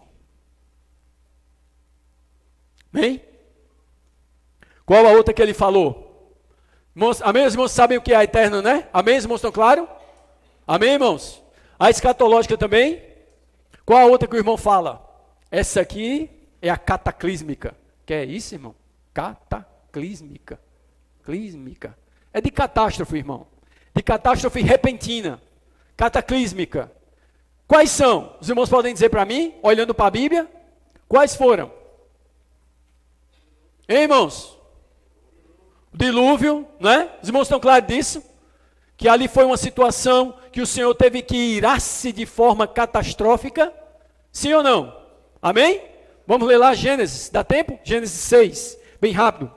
Amém? Qual a outra que ele falou? Irmãos, amém? Os irmãos sabem o que é eterno, né? Amém? Os irmãos estão claros? Amém, irmãos? A escatológica também? Qual a outra que o irmão fala? Essa aqui é a cataclísmica. Que é isso, irmão? Cataclísmica. Clísmica. É de catástrofe, irmão. De catástrofe repentina. Cataclísmica. Quais são? Os irmãos podem dizer para mim, olhando para a Bíblia? Quais foram? Hein, irmãos? O dilúvio, né? Os irmãos estão claros disso? Que ali foi uma situação que o Senhor teve que irar-se de forma catastrófica? Sim ou não? Amém? Vamos ler lá Gênesis, dá tempo? Gênesis 6, bem rápido.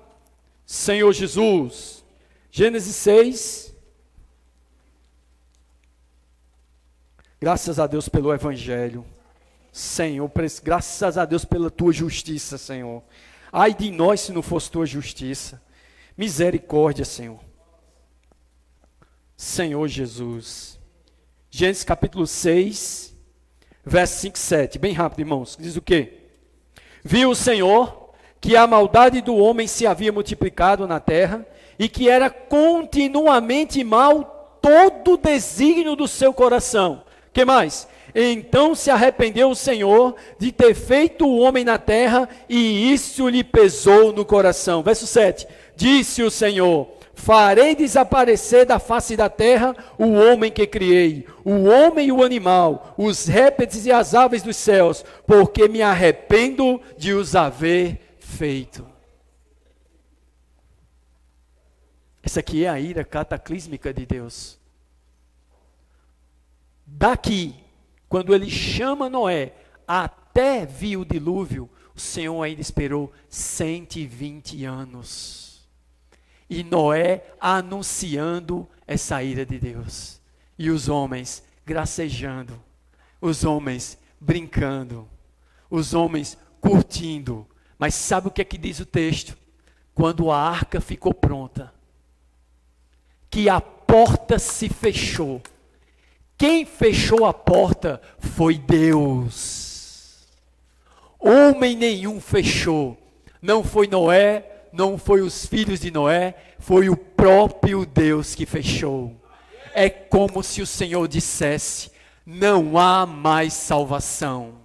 Senhor Jesus. Gênesis 6. Graças a Deus pelo Evangelho. Senhor, graças a Deus pela Tua justiça, Senhor. Ai de nós se não fosse Tua justiça. Misericórdia, Senhor. Senhor Jesus. Gênesis capítulo 6, verso 5 e 7. Bem rápido, irmãos. Diz o quê? Viu o Senhor que a maldade do homem se havia multiplicado na terra e que era continuamente mal todo o desígnio do seu coração. Que mais? Então se arrependeu o Senhor de ter feito o homem na terra e isso lhe pesou no coração. Verso 7. Disse o Senhor: farei desaparecer da face da terra o homem que criei, o homem e o animal, os répteis e as aves dos céus, porque me arrependo de os haver feito. Essa aqui é a ira cataclísmica de Deus. Daqui, quando ele chama Noé, até vir o dilúvio, o Senhor ainda esperou 120 anos. E Noé anunciando essa ira de Deus. E os homens gracejando. Os homens brincando. Os homens curtindo. Mas sabe o que é que diz o texto? Quando a arca ficou pronta, que a porta se fechou. Quem fechou a porta foi Deus. Homem nenhum fechou. Não foi Noé, não foi os filhos de Noé, foi o próprio Deus que fechou. É como se o Senhor dissesse: não há mais salvação.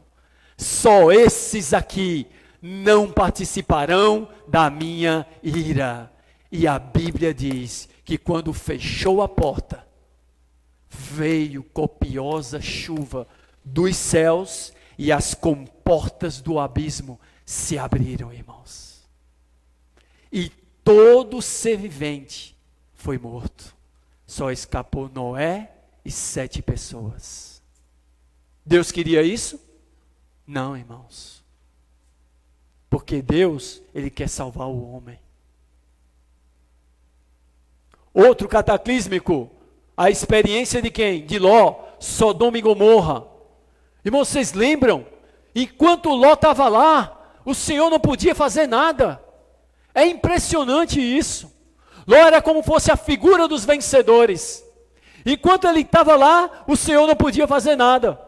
Só esses aqui não participarão da minha ira. E a Bíblia diz que quando fechou a porta, veio copiosa chuva dos céus e as comportas do abismo se abriram, irmãos. E todo ser vivente foi morto. Só escapou Noé e 7 pessoas. Deus queria isso? Não, irmãos. Porque Deus, Ele quer salvar o homem. Outro cataclísmico, a experiência de quem? De Ló, Sodoma e Gomorra. Irmãos, vocês lembram? Enquanto Ló estava lá, o Senhor não podia fazer nada. É impressionante isso. Ló era como fosse a figura dos vencedores. Enquanto ele estava lá, o Senhor não podia fazer nada.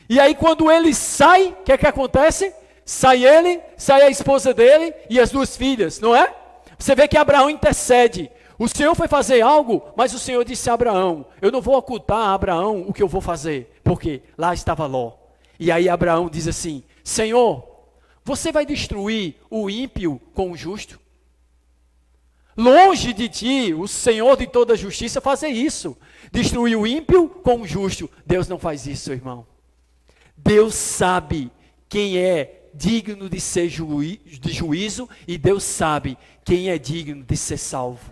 E aí quando ele sai, o que é que acontece? Sai ele, sai a esposa dele e as 2 filhas, não é? Você vê que Abraão intercede. O Senhor foi fazer algo, mas o Senhor disse a Abraão, eu não vou ocultar a Abraão o que eu vou fazer, porque lá estava Ló. E aí Abraão diz assim, Senhor, você vai destruir o ímpio com o justo? Longe de ti, o Senhor de toda justiça, fazer isso. Destruir o ímpio com o justo. Deus não faz isso, irmão. Deus sabe quem é digno de ser de juízo e Deus sabe quem é digno de ser salvo.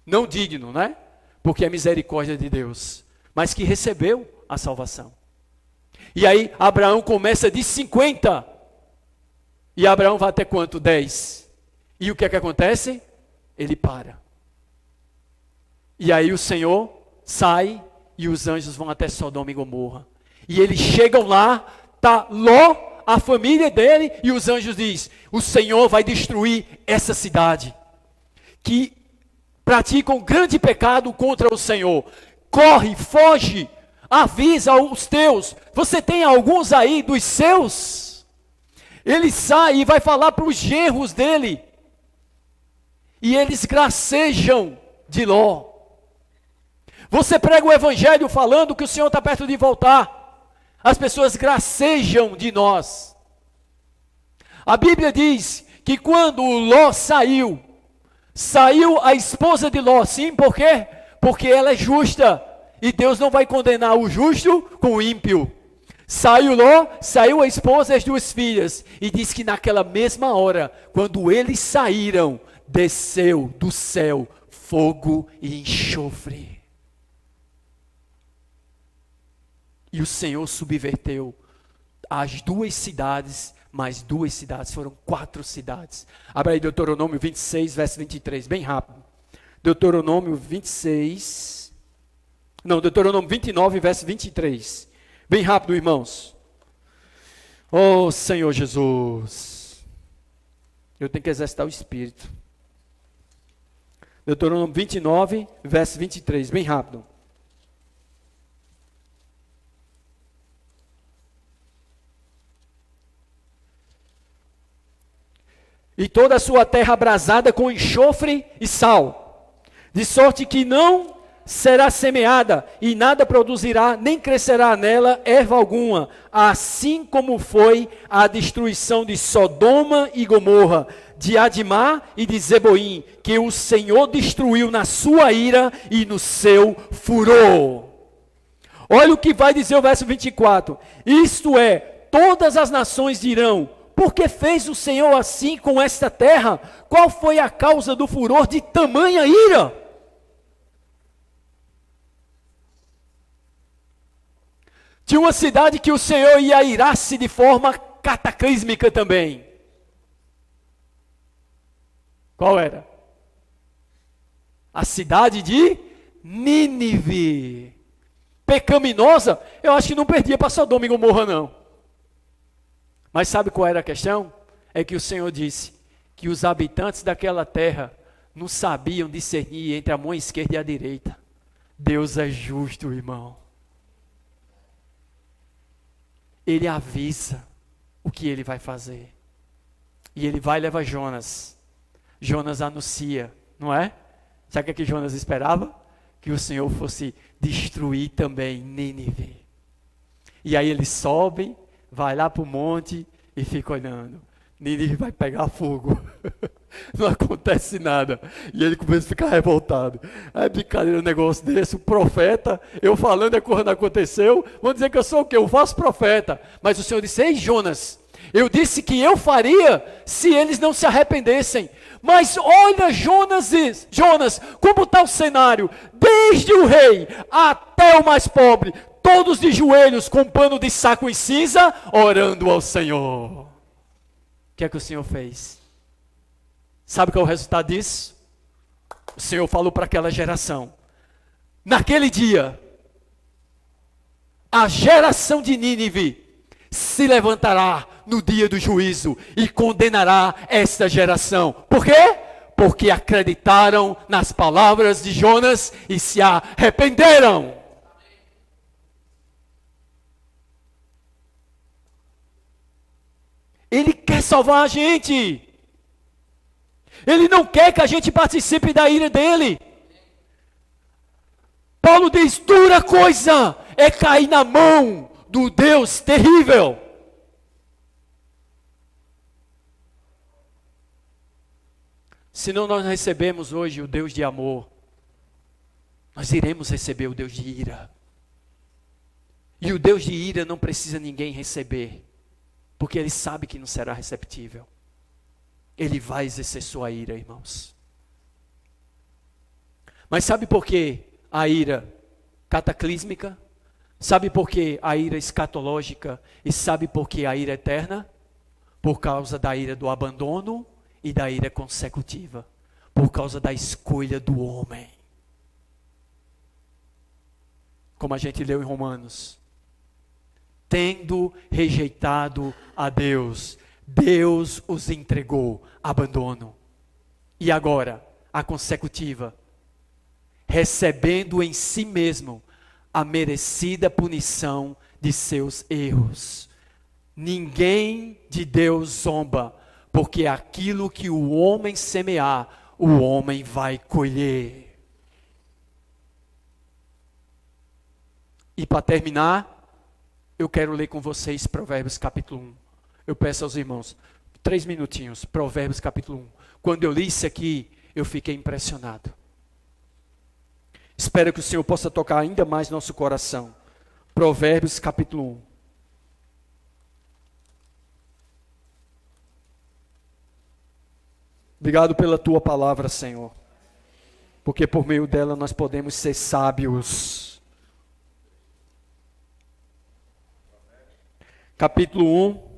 Não digno, né? Porque é misericórdia de Deus, mas que recebeu a salvação. E aí Abraão começa de 50. E Abraão vai até quanto? 10. E o que é que acontece? Ele para. E aí o Senhor sai e os anjos vão até Sodoma e Gomorra. E eles chegam lá, tá Ló, a família dele, e os anjos dizem, o Senhor vai destruir essa cidade, que praticam grande pecado contra o Senhor. Corre, foge, avisa os teus. Você tem alguns aí dos seus? Ele sai e vai falar para os genros dele. E eles gracejam de Ló. Você prega o evangelho falando que o Senhor está perto de voltar. As pessoas gracejam de nós. A Bíblia diz que quando Ló saiu a esposa de Ló. Sim, por quê? Porque ela é justa. E Deus não vai condenar o justo com o ímpio. Saiu Ló, saiu a esposa e as 2 filhas. E diz que naquela mesma hora, quando eles saíram, desceu do céu fogo e enxofre. E o Senhor subverteu as 2 cidades, mais 2 cidades, foram 4 cidades. Abra aí Deuteronômio 26, verso 23, bem rápido. Deuteronômio 29, verso 23. Bem rápido, irmãos. Oh, Senhor Jesus. Eu tenho que exercitar o Espírito. Deuteronômio 29, verso 23, bem rápido. E toda a sua terra abrasada com enxofre e sal, de sorte que não será semeada, e nada produzirá, nem crescerá nela erva alguma, assim como foi a destruição de Sodoma e Gomorra, de Adimá e de Zeboim, que o Senhor destruiu na sua ira e no seu furor. Olha o que vai dizer o verso 24, isto é, todas as nações dirão, por que fez o Senhor assim com esta terra? Qual foi a causa do furor de tamanha ira? Tinha uma cidade que o Senhor ia irar-se de forma cataclísmica também. Qual era? A cidade de Nínive. Pecaminosa, eu acho que não perdia para Sodoma e Gomorra não. Mas sabe qual era a questão? É que o Senhor disse que os habitantes daquela terra não sabiam discernir entre a mão esquerda e a direita. Deus é justo, irmão. Ele avisa o que ele vai fazer. E ele vai e leva Jonas. Jonas anuncia, não é? Sabe o que Jonas esperava? Que o Senhor fosse destruir também Nínive. E aí ele sobe, vai lá para o monte e fica olhando. Nínive vai pegar fogo. Não acontece nada. E ele começa a ficar revoltado. É brincadeira um negócio desse. O profeta, eu falando, a coisa não aconteceu. Vão dizer que eu sou o quê? Eu faço profeta. Mas o Senhor disse, ei Jonas, Eu disse que eu faria se eles não se arrependessem. Mas olha, Jonas, como está o cenário? Desde o rei até o mais pobre, todos de joelhos com pano de saco em cinza, orando ao Senhor. O que é que o Senhor fez? Sabe qual é o resultado disso? O Senhor falou para aquela geração: naquele dia, a geração de Nínive se levantará no dia do juízo e condenará esta geração. Por quê? Porque acreditaram nas palavras de Jonas e se arrependeram. Ele quer salvar a gente. Ele não quer que a gente participe da ira dele. Paulo diz: dura coisa é cair na mão do Deus terrível. Se não nós recebemos hoje o Deus de amor, nós iremos receber o Deus de ira. E o Deus de ira não precisa ninguém receber, porque ele sabe que não será receptível. Ele vai exercer sua ira, irmãos. Mas sabe por que a ira cataclísmica? Sabe por que a ira escatológica? E sabe por que a ira eterna? Por causa da ira do abandono e da ira consecutiva. Por causa da escolha do homem. Como a gente leu em Romanos. Tendo rejeitado a Deus, Deus os entregou abandono. E agora, a consecutiva. Recebendo em si mesmo a merecida punição de seus erros. Ninguém de Deus zomba, porque aquilo que o homem semear, o homem vai colher. E para terminar, eu quero ler com vocês Provérbios capítulo 1. Eu peço aos irmãos, 3 minutinhos, Provérbios capítulo 1. Quando eu li isso aqui, eu fiquei impressionado. Espero que o Senhor possa tocar ainda mais nosso coração. Provérbios capítulo 1. Obrigado pela tua palavra, Senhor. Porque por meio dela nós podemos ser sábios. Capítulo 1.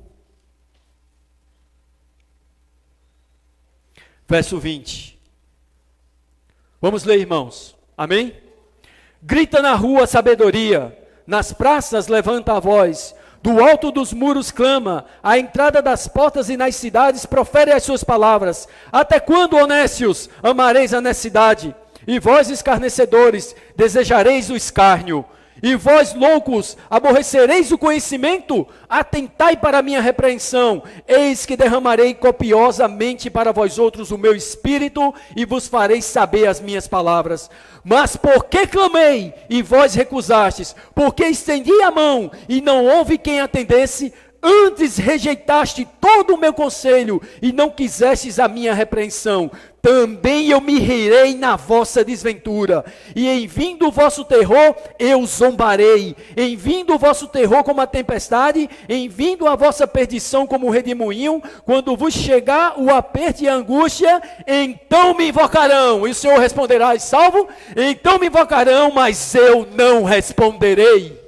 Verso 20. Vamos ler, irmãos. Amém? Grita na rua sabedoria, nas praças levanta a voz, do alto dos muros clama, à entrada das portas e nas cidades profere as suas palavras. Até quando, honestos, amareis a necessidade? E vós, escarnecedores, desejareis o escárnio? E vós, loucos, aborrecereis o conhecimento? Atentai para a minha repreensão. Eis que derramarei copiosamente para vós outros o meu espírito, e vos farei saber as minhas palavras. Mas por que clamei, e vós recusastes? Porque estendi a mão, e não houve quem atendesse? Antes rejeitaste todo o meu conselho, e não quisestes a minha repreensão. Também eu me rirei na vossa desventura, e em vindo o vosso terror, eu zombarei. Em vindo o vosso terror como a tempestade, em vindo a vossa perdição como o redemoinho, quando vos chegar o aperto e a angústia, então me invocarão. E o Senhor responderá: salvo? Então me invocarão, mas eu não responderei.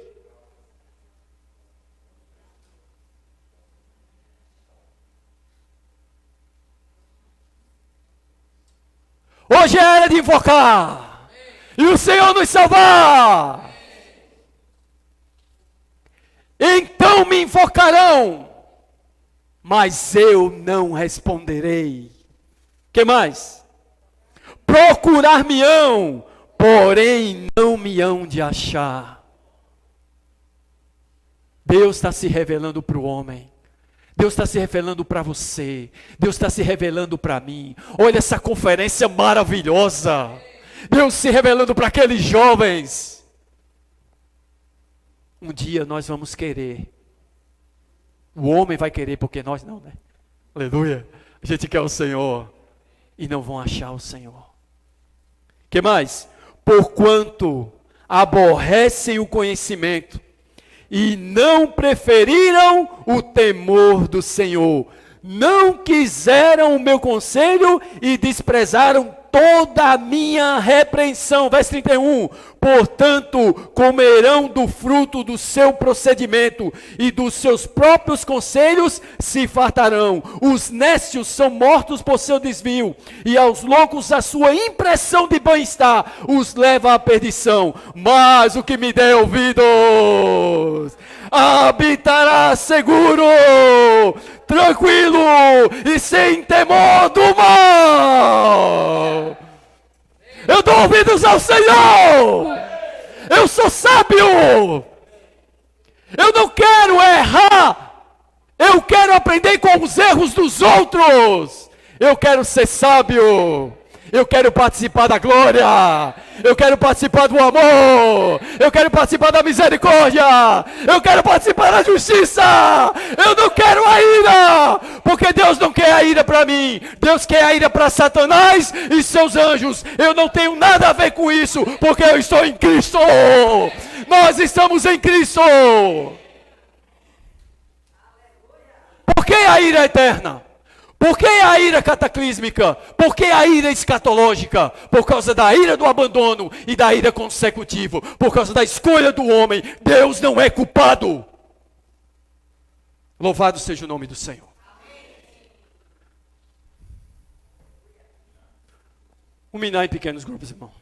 Hoje é hora de invocar. E o Senhor nos salvar. Então me invocarão, mas eu não responderei. Que mais? Procurar-me-ão, porém não me hão de achar. Deus está se revelando para o homem. Deus está se revelando para você. Deus está se revelando para mim. Olha essa conferência maravilhosa. Deus se revelando para aqueles jovens. Um dia nós vamos querer. O homem vai querer, porque nós não, né? Aleluia. A gente quer o Senhor. E não vão achar o Senhor. Que mais? Porquanto aborrecem o conhecimento e não preferiram o temor do Senhor. Não quiseram o meu conselho e desprezaram toda a minha repreensão. Verso 31. Portanto, comerão do fruto do seu procedimento e dos seus próprios conselhos se fartarão. Os nécios são mortos por seu desvio e aos loucos a sua impressão de bem-estar os leva à perdição. Mas o que me der ouvidos habitará seguro, tranquilo e sem temor do mal. Eu dou ouvidos ao Senhor. Eu sou sábio. Eu não quero errar. Eu quero aprender com os erros dos outros. Eu quero ser sábio. Eu quero participar da glória. Eu quero participar do amor. Eu quero participar da misericórdia. Eu quero participar da justiça. Eu não quero a ira. Porque Deus não quer a ira para mim. Deus quer a ira para Satanás e seus anjos. Eu não tenho nada a ver com isso. Porque eu estou em Cristo. Nós estamos em Cristo. Por que a ira eterna? Por que a ira cataclísmica? Por que a ira escatológica? Por causa da ira do abandono e da ira consecutiva. Por causa da escolha do homem. Deus não é culpado. Louvado seja o nome do Senhor. Humilhar em pequenos grupos, irmão.